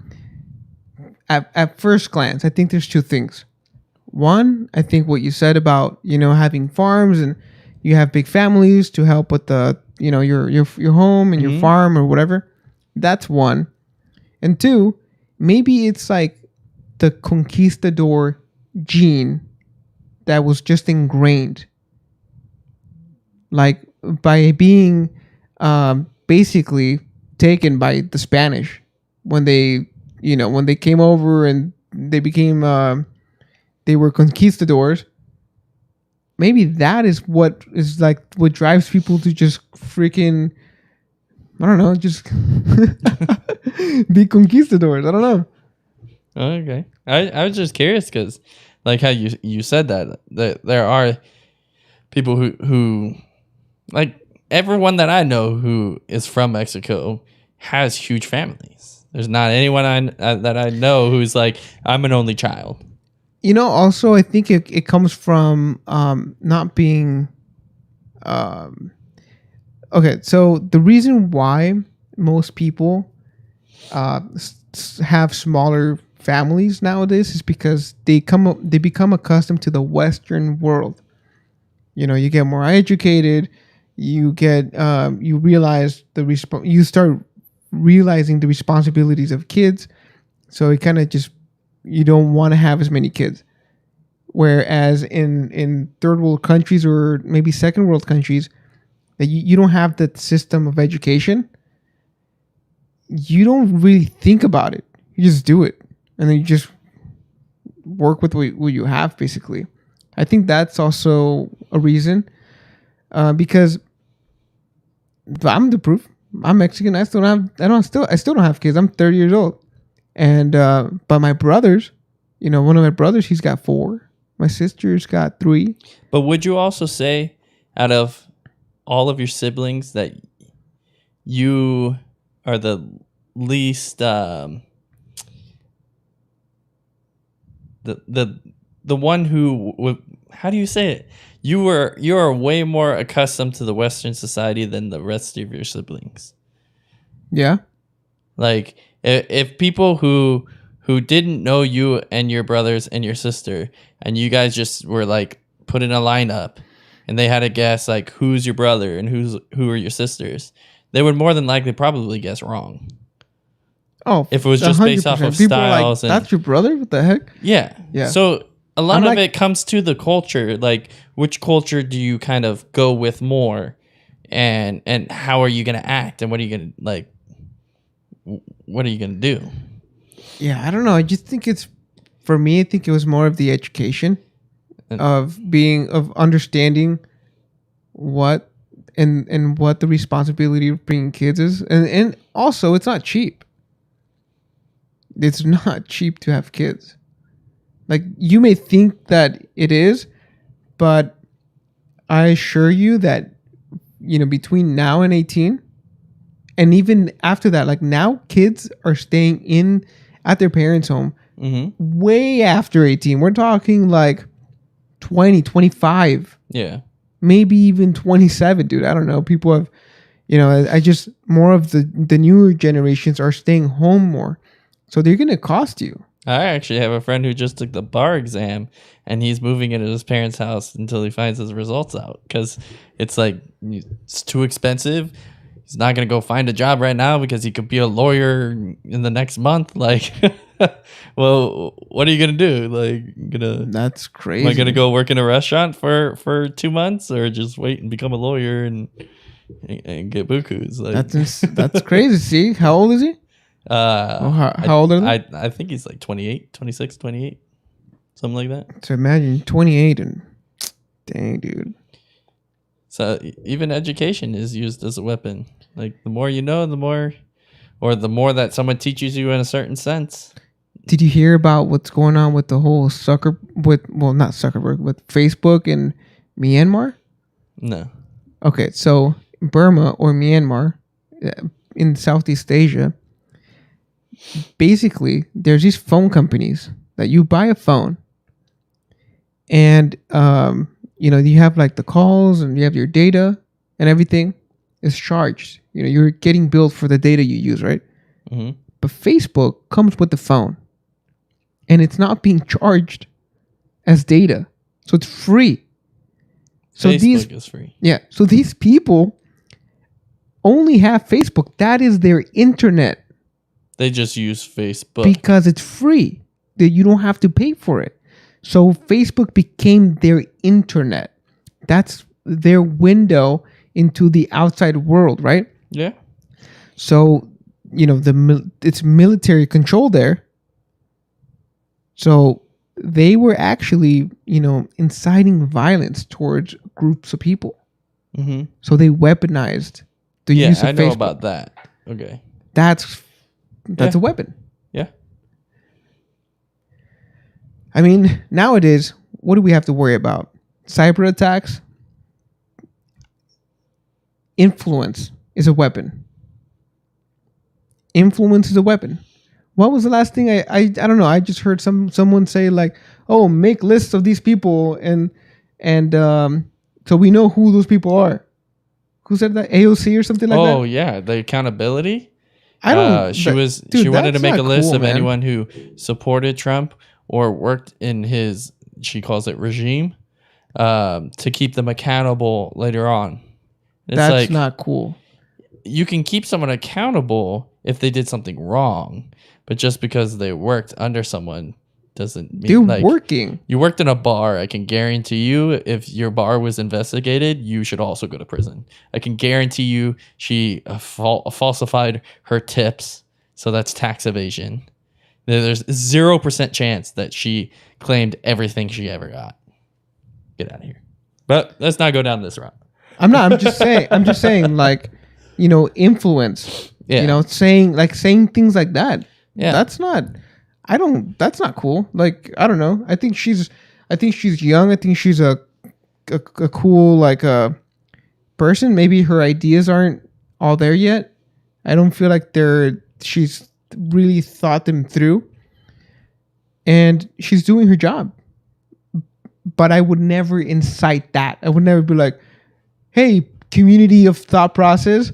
at first glance, I think there's two things. One, I think what you said about having farms and you have big families to help with the your home and your farm or whatever. That's one. And two, maybe it's like the conquistador gene that was just ingrained. Like by being basically taken by the Spanish when they came over and they became they were conquistadors. Maybe that is what drives people to just freaking, I don't know, just be conquistadors. I don't know. Okay. I was just curious because like how you said that there are people who like everyone that I know who is from Mexico has huge families. There's not anyone that I know who's like, I'm an only child. Also, I think it comes from not being... Okay, so the reason why most people have smaller families nowadays is because they become accustomed to the Western world. You get more educated, you get you realize you start realizing the responsibilities of kids. So it kind of just, you don't want to have as many kids. Whereas in third world countries or maybe second world countries, that you don't have that system of education, you don't really think about it. You just do it. And then you just work with what you have, basically. I think that's also a reason. Because I'm the proof. I'm Mexican. I still don't have kids. I'm 30 years old. And but my brothers, one of my brothers, he's got 4. My sister's got 3. But would you also say, out of all of your siblings, that you are the least the one who, how do you say it? You are way more accustomed to the Western society than the rest of your siblings. Yeah. Like if people who didn't know you and your brothers and your sister, and you guys just were like put in a lineup, and they had to guess like who's your brother and who are your sisters, they would more than likely probably guess wrong. Oh, if it was just based off of people styles. Are like, that's your brother? What the heck? Yeah. Yeah. So a lot of it comes to the culture. Like, which culture do you kind of go with more, and how are you going to act, and what are you going to do? Yeah, I don't know. I just think for me, I think it was more of the education of understanding what and what the responsibility of bringing kids is. And also, it's not cheap. It's not cheap to have kids. Like, you may think that it is, but I assure you that, between now and 18, and even after that, like, now kids are staying at their parents' home way after 18. We're talking like 20, 25. Yeah. Maybe even 27, dude. I don't know. People have, I just, more of the newer generations are staying home more. So they're going to cost you. I actually have a friend who just took the bar exam, and he's moving into his parents' house until he finds his results out, because it's like, it's too expensive. He's not going to go find a job right now because he could be a lawyer in the next month. Like, well, what are you going to do? Like, that's crazy. Am I going to go work in a restaurant for 2 months, or just wait and become a lawyer and get bukus? Like, that's crazy. See, how old is he? How old are they? I think he's like 28, 26, 28, something like that. So imagine 28 and dang, dude. So even education is used as a weapon. Like, the more you know, the more that someone teaches you in a certain sense. Did you hear about what's going on with the whole not Zuckerberg, with Facebook in Myanmar? No. Okay, so Burma or Myanmar in Southeast Asia, basically there's these phone companies that you buy a phone, and you have like the calls and you have your data and everything is charged. You're getting billed for the data you use, right? Mm-hmm. But Facebook comes with the phone, and it's not being charged as data, so it's free. So Facebook is free. Yeah. So these people only have Facebook. That is their internet. They just use Facebook because it's free. That you don't have to pay for it. So Facebook became their internet. That's their window into the outside world, right? Yeah. So, it's military control there. So they were actually, inciting violence towards groups of people. Mm-hmm. So they weaponized the use of Facebook. Yeah, I know about that. Okay. That's a weapon. Yeah. I mean, nowadays, what do we have to worry about? Cyber attacks. Influence is a weapon. Influence is a weapon. What was the last thing I don't know. I just heard someone say like, "Oh, make lists of these people and so we know who those people are." Who said that? AOC or something like that? Oh yeah, the accountability. I don't. She wanted to make a list of anyone who supported Trump or worked in his, she calls it, regime, to keep them accountable later on. It's That's not cool. You can keep someone accountable if they did something wrong, but just because they worked under someone doesn't mean They're like working. you worked in a bar. I can guarantee you, if your bar was investigated, you should also go to prison. I can guarantee you she falsified her tips, so that's tax evasion. There's 0% chance that she claimed everything she ever got. Get out of here. But let's not go down this route. I'm not. I'm just saying. Like, influence. Yeah. Saying things like that. Yeah. That's not. That's not cool. Like, I don't know. I think she's young. I think she's a cool person. Maybe her ideas aren't all there yet. I don't feel like she's really thought them through, and she's doing her job. But I would never incite that. I would never be like, hey, community of thought process,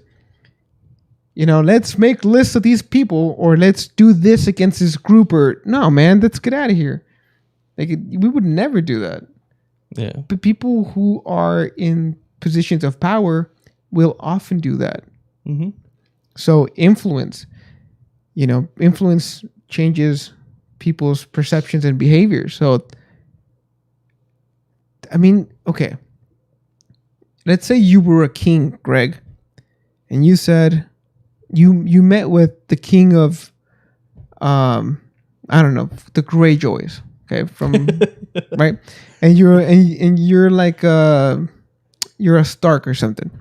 let's make lists of these people, or let's do this against this group, or no, man, let's get out of here. Like, we would never do that. Yeah. But people who are in positions of power will often do that. Mm-hmm. So influence changes people's perceptions and behavior. So, I mean, okay. Let's say you were a king, Greg, and you said you met with the king of, I don't know, the Greyjoys, okay, from right, and you're like you're a Stark or something.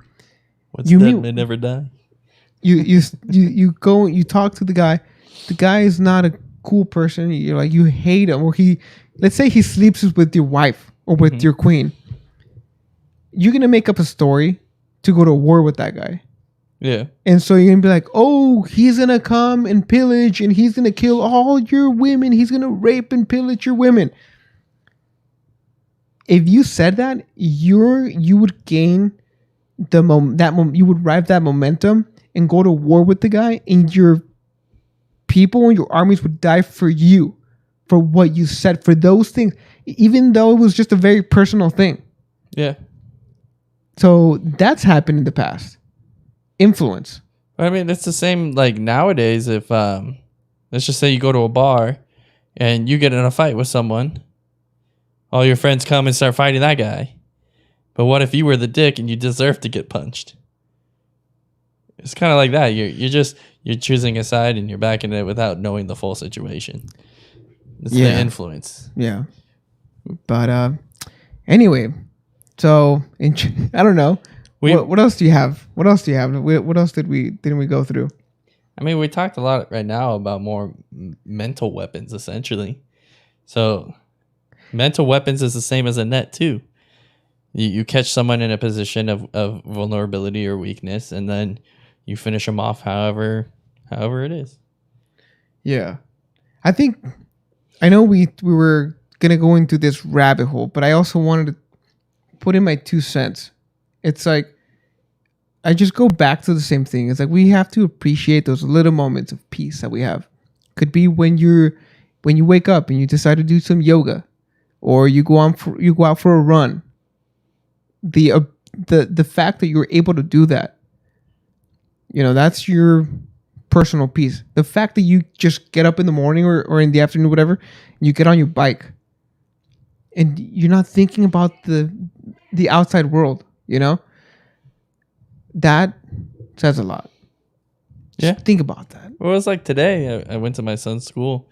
What's dead may never die. You go, you talk to the guy. The guy is not a cool person. You're like, you hate him, or let's say he sleeps with your wife or with your queen. You're gonna make up a story to go to war with that guy. Yeah. And so you're gonna be like, oh, he's gonna come and pillage, and he's gonna kill all your women. He's gonna rape and pillage your women. If you said that, you would gain you would drive that momentum and go to war with the guy, and your people and your armies would die for you, for what you said, for those things, even though it was just a very personal thing. Yeah. So that's happened in the past. Influence. I mean, it's the same like nowadays. If let's just say you go to a bar and you get in a fight with someone, all your friends come and start fighting that guy. But what if you were the dick and you deserve to get punched? It's kind of like that. You're choosing a side and you're backing it without knowing the full situation. It's the influence. Yeah. But anyway, so I don't know. What else do you have? What else didn't we go through? I mean, we talked a lot right now about more mental weapons, essentially. So mental weapons is the same as a net too. You catch someone in a position of vulnerability or weakness, and then you finish them off however it is. Yeah. I know we were going to go into this rabbit hole, but I also wanted to put in my 2 cents. It's like, I just go back to the same thing. It's like, we have to appreciate those little moments of peace that we have. Could be when you wake up and you decide to do some yoga, or you go out for a run. The fact that you're able to do that, that's your personal peace. The fact that you just get up in the morning or in the afternoon, whatever, and you get on your bike, and you're not thinking about the outside world, that says a lot. Just think about that. Well, it was like today. I went to my son's school,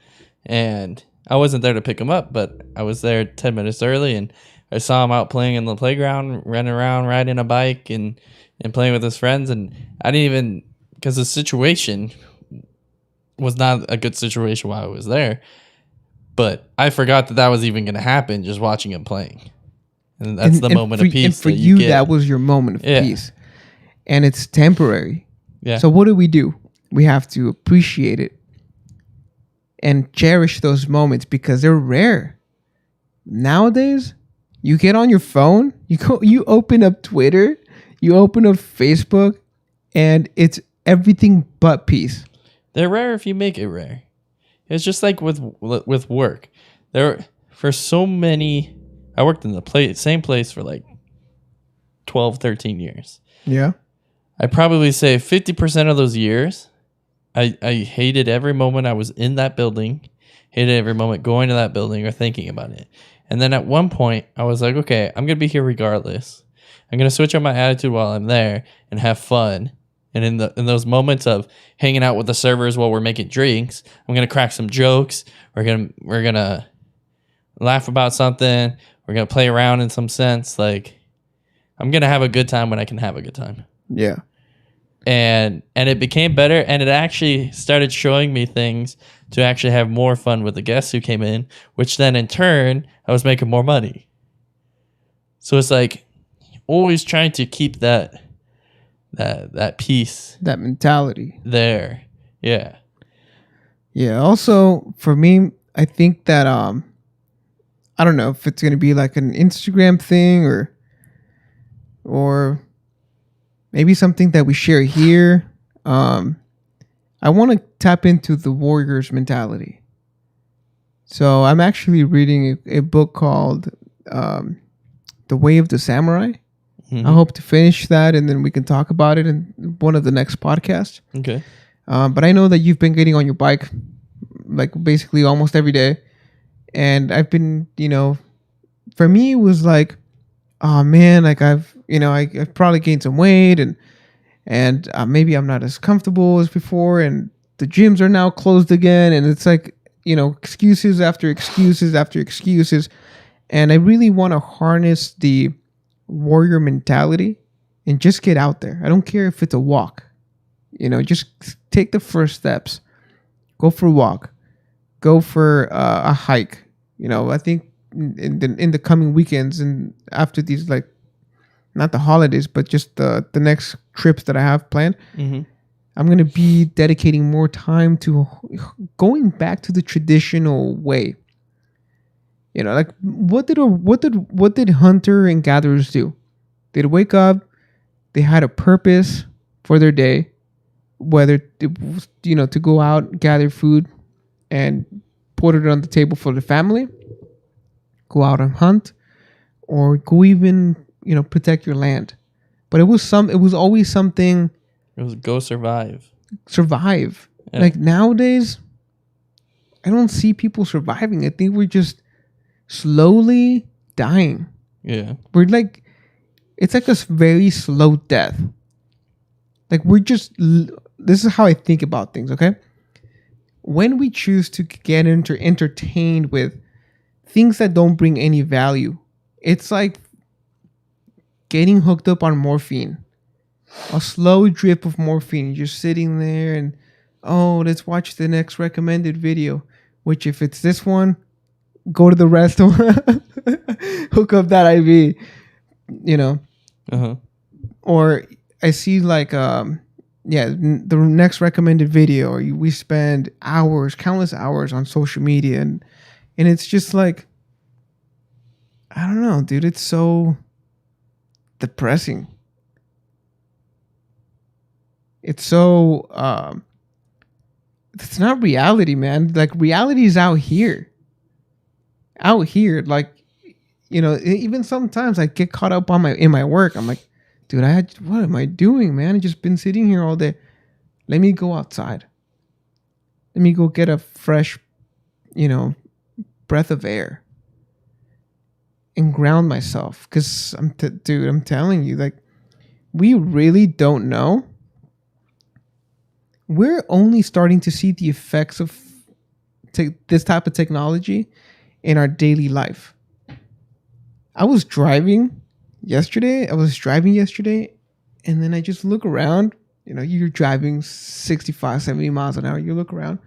and I wasn't there to pick him up, but I was there 10 minutes early, and I saw him out playing in the playground, running around, riding a bike, and playing with his friends. And I didn't even, because the situation was not a good situation while I was there, but I forgot that was even going to happen just watching him playing. And that's the moment of peace. And for you, that was your moment of peace. And it's temporary. Yeah. So what do? We have to appreciate it and cherish those moments because they're rare. Nowadays, you get on your phone, you open up Twitter, you open up Facebook, and it's everything but peace. They're rare if you make it rare. It's just like with work. For so many, I worked in the same place for like 12, 13 years. Yeah. I probably say 50% of those years, I hated every moment I was in that building, hated every moment going to that building or thinking about it. And then at one point, I was like, okay, I'm going to be here regardless. I'm going to switch up my attitude while I'm there and have fun. And in those moments of hanging out with the servers while we're making drinks, I'm going to crack some jokes. We're going to laugh about something. We're going to play around in some sense. Like, I'm going to have a good time when I can have a good time. Yeah. And it became better, and it actually started showing me things to actually have more fun with the guests who came in, which then in turn I was making more money. So it's like always trying to keep that peace, that mentality there. Yeah. Yeah. Also, for me, I think that I don't know if it's gonna be like an Instagram thing or maybe something that we share here. I want to tap into the warrior's mentality. So I'm actually reading a book called The Way of the Samurai. Mm-hmm. I hope to finish that, and then we can talk about it in one of the next podcasts. Okay. But I know that you've been getting on your bike like basically almost every day. And I've been, for me, it was like, oh man, like I've probably gained some weight and maybe I'm not as comfortable as before, and the gyms are now closed again, and it's like, excuses after excuses after excuses. And I really want to harness the warrior mentality and just get out there. I don't care if it's a walk, just take the first steps, go for a walk, go for a hike. I think in the coming weekends and after these, like, not the holidays, but just the next trips that I have planned, mm-hmm. I'm going to be dedicating more time to going back to the traditional way. Like what did hunter and gatherers do? They'd wake up, they had a purpose for their day, whether it was, to go out, gather food and put it on the table for the family, go out and hunt, or go even, protect your land. But it was always something. It was go survive. Yeah. Like nowadays, I don't see people surviving. I think we're just slowly dying. Yeah. We're like, it's like a very slow death. Like this is how I think about things, okay? When we choose to get entertained with things that don't bring any value, it's like getting hooked up on morphine. A slow drip of morphine. You're sitting there and, oh, let's watch the next recommended video. Which, if it's this one, go to the rest one. Hook up that IV. Uh-huh. Or I see like, the next recommended video. Or we spend countless hours on social media. And it's just like, I don't know, dude. It's so depressing. It's so it's not reality, man. Like reality is out here. Like, even sometimes I get caught up in my work. I'm like, dude, what am I doing, man? I've just been sitting here all day. Let me go outside. Let me go get a fresh, breath of air and ground myself. Because I'm telling you, like, we really don't know. We're only starting to see the effects of this type of technology in our daily life. I was driving yesterday, and then I just look around. You're driving 65, 70 miles an hour. You look around,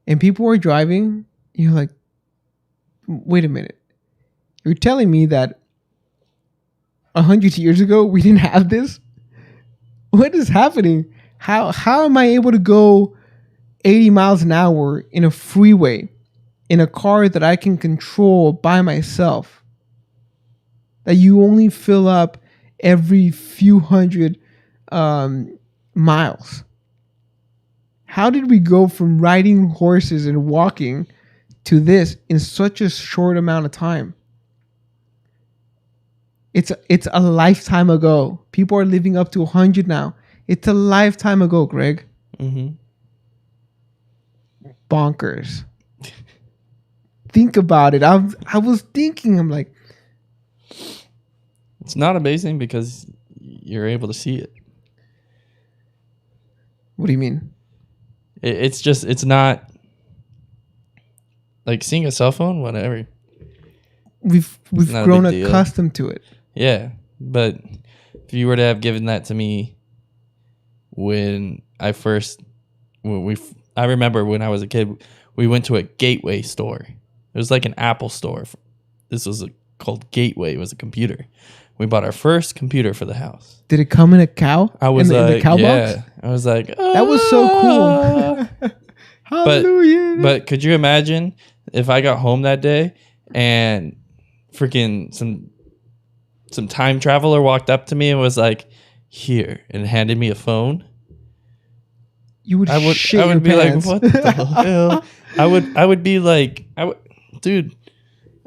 and people are driving. You're like, wait a minute. You're telling me that 100 years ago we didn't have this? What is happening? How am I able to go 80 miles an hour in a freeway in a car that I can control by myself? That you only fill up every few hundred miles. How did we go from riding horses and walking to this in such a short amount of time? It's a lifetime ago. People are living up to 100 now. It's a lifetime ago, Greg. Mm-hmm. bonkers. Think about it. I was thinking, I'm like, it's not amazing because you're able to see it. What do you mean? It's not like seeing a cell phone, whatever. We've not a grown big deal. accustomed to it. Yeah, but if you were to have given that to me when I remember when I was a kid, we went to a Gateway store. It was like an Apple store. This was called Gateway. It was a computer. We bought our first computer for the house. Did it come in a cow? I was in the cow yeah. box? I was like, That was so cool. Hallelujah. But could you imagine if I got home that day and freaking some time traveler walked up to me and was like, "Here," and handed me a phone? You would. I would be pants. like, "What the hell?" I would be like, dude.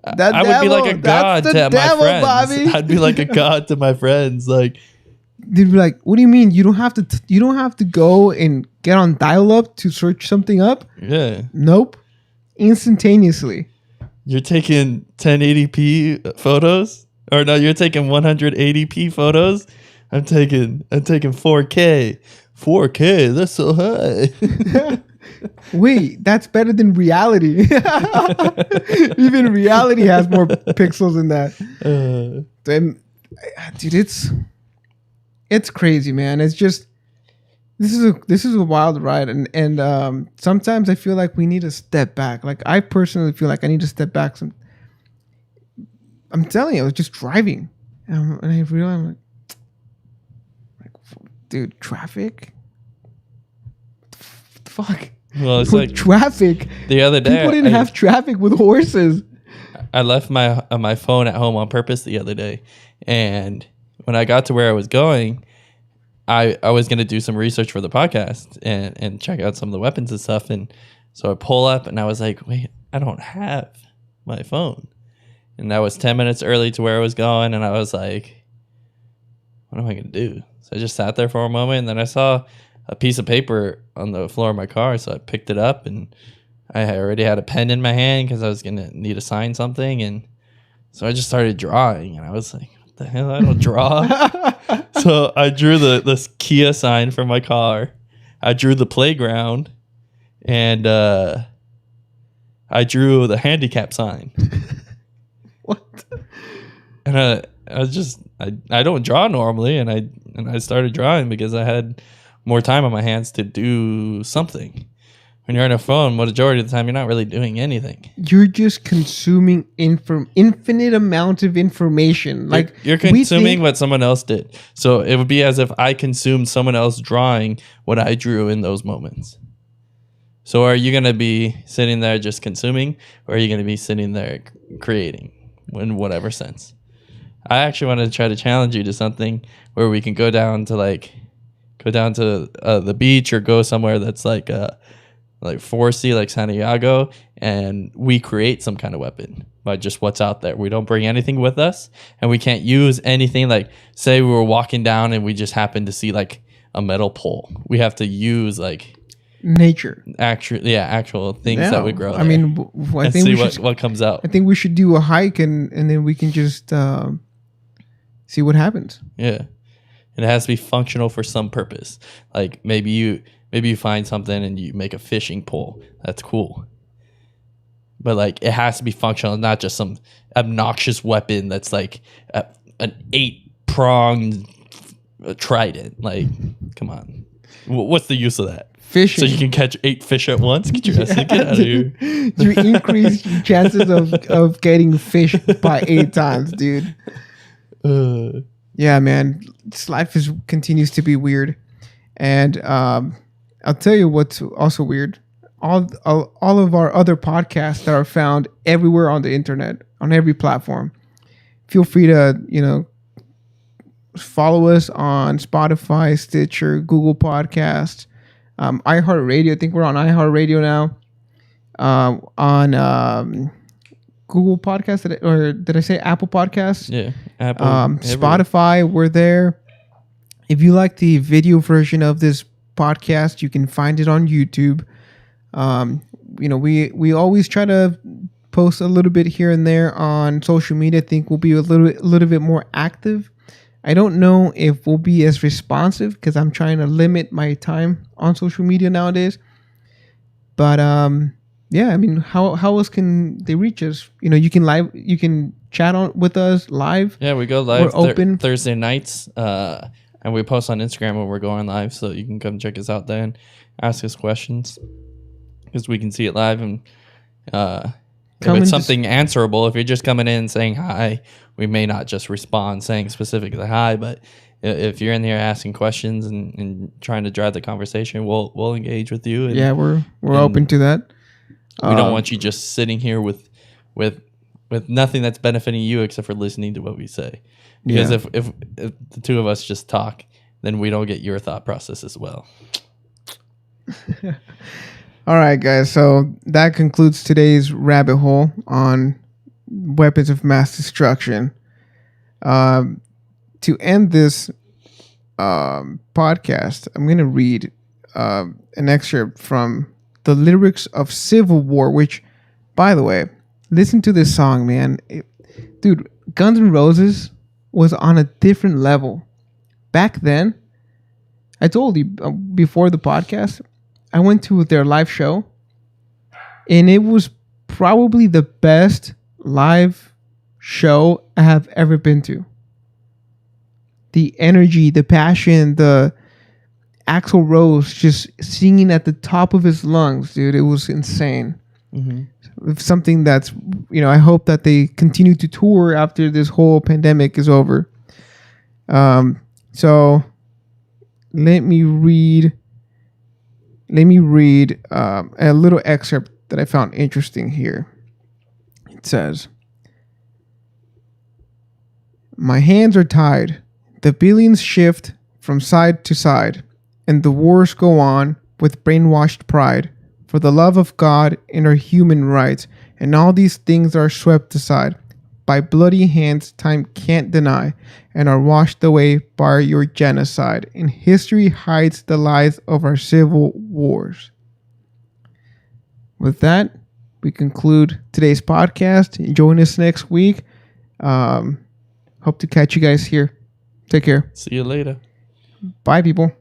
I would be like a god to my friends. Bobby. I'd be like a god to my friends. Like, they'd be like, "What do you mean? You don't have to? You don't have to go and get on dial-up to search something up?" yeah. Nope. Instantaneously. You're taking 1080p photos, or no? You're taking 180p photos. I'm taking 4K. 4K. That's so high. Wait, that's better than reality. Even reality has more pixels than that. Dude, it's crazy, man. It's just this is a wild ride, and sometimes I feel like we need to step back. Like I personally feel like I need to step back. I'm telling you, I was just driving, and I realized, I'm like, dude, traffic. What the fuck? Well, it's with like traffic. The other day, people didn't have traffic with horses. I left my phone at home on purpose the other day, and when I got to where I was going, I was gonna do some research for the podcast and check out some of the weapons and stuff. And so I pull up, and I was like, "Wait, I don't have my phone." And I was 10 minutes early to where I was going, and I was like, "What am I gonna do?" So I just sat there for a moment, and then I saw a piece of paper on the floor of my car, so I picked it up, and I already had a pen in my hand because I was gonna need to sign something, and so I just started drawing, and I was like, "What the hell? I don't draw." So I drew this Kia sign for my car. I drew the playground, and I drew the handicap sign. What? And I was just I don't draw normally, and I started drawing because I had more time on my hands to do something. When you're on a phone, majority of the time, you're not really doing anything. You're just consuming infinite amount of information. Like you're consuming what someone else did. So it would be as if I consumed someone else drawing what I drew in those moments. So are you going to be sitting there just consuming, or are you going to be sitting there creating in whatever sense? I actually want to try to challenge you to something where we can go down to the beach, or go somewhere that's like foresty, like Santiago, and we create some kind of weapon by just what's out there. We don't bring anything with us, and we can't use anything. Like, say we were walking down and we just happened to see like a metal pole. We have to use like nature, actual things that we grow. I mean, I think see what comes out. I think we should do a hike, and then we can just see what happens. Yeah. It has to be functional for some purpose. Like maybe you find something and you make a fishing pole. That's cool. But like it has to be functional, not just some obnoxious weapon that's like an 8-pronged trident. Like, come on. What's the use of that? Fishing. So you can catch 8 fish at once? Get your ass get out of here. You increase your chances of getting fish by 8 times, dude. Yeah, man, this life continues to be weird, and I'll tell you what's also weird. All of our other podcasts that are found everywhere on the internet, on every platform. Feel free to follow us on Spotify, Stitcher, Google Podcasts, iHeartRadio. I think we're on iHeartRadio now. On Google Podcasts, or did I say Apple Podcasts? Yeah, Apple. Spotify, we're there. If you like the video version of this podcast, you can find it on YouTube. we always try to post a little bit here and there on social media. I think we'll be a little bit more active. I don't know if we'll be as responsive because I'm trying to limit my time on social media nowadays. But yeah, I mean, how else can they reach us? You can chat on with us live. Yeah, we go live We're open Thursday nights, and we post on Instagram when we're going live, so you can come check us out there and ask us questions because we can see it live. And if it's something answerable, if you're just coming in and saying hi, we may not just respond saying specifically hi, but if you're in here asking questions and trying to drive the conversation, we'll engage with you. And, yeah, we're open to that. We don't want you just sitting here with nothing that's benefiting you except for listening to what we say. Because if the two of us just talk, then we don't get your thought process as well. All right, guys. So that concludes today's rabbit hole on weapons of mass destruction. To end this podcast, I'm going to read an excerpt from the lyrics of Civil War, which, by the way, listen to this song, man. Dude, Guns N' Roses was on a different level. Back then, I told you before the podcast, I went to their live show, and it was probably the best live show I have ever been to. The energy, the passion, the Axl Rose just singing at the top of his lungs, dude. It was insane. Mm-hmm. It's something that's, I hope that they continue to tour after this whole pandemic is over. So let me read a little excerpt that I found interesting here. It says, "My hands are tied. The billions shift from side to side, and the wars go on with brainwashed pride for the love of God and our human rights, and all these things are swept aside by bloody hands time can't deny, and are washed away by your genocide, and history hides the lies of our civil wars." With that, we conclude today's podcast. Join us next week. Hope to catch you guys here. Take care. See you later. Bye, people.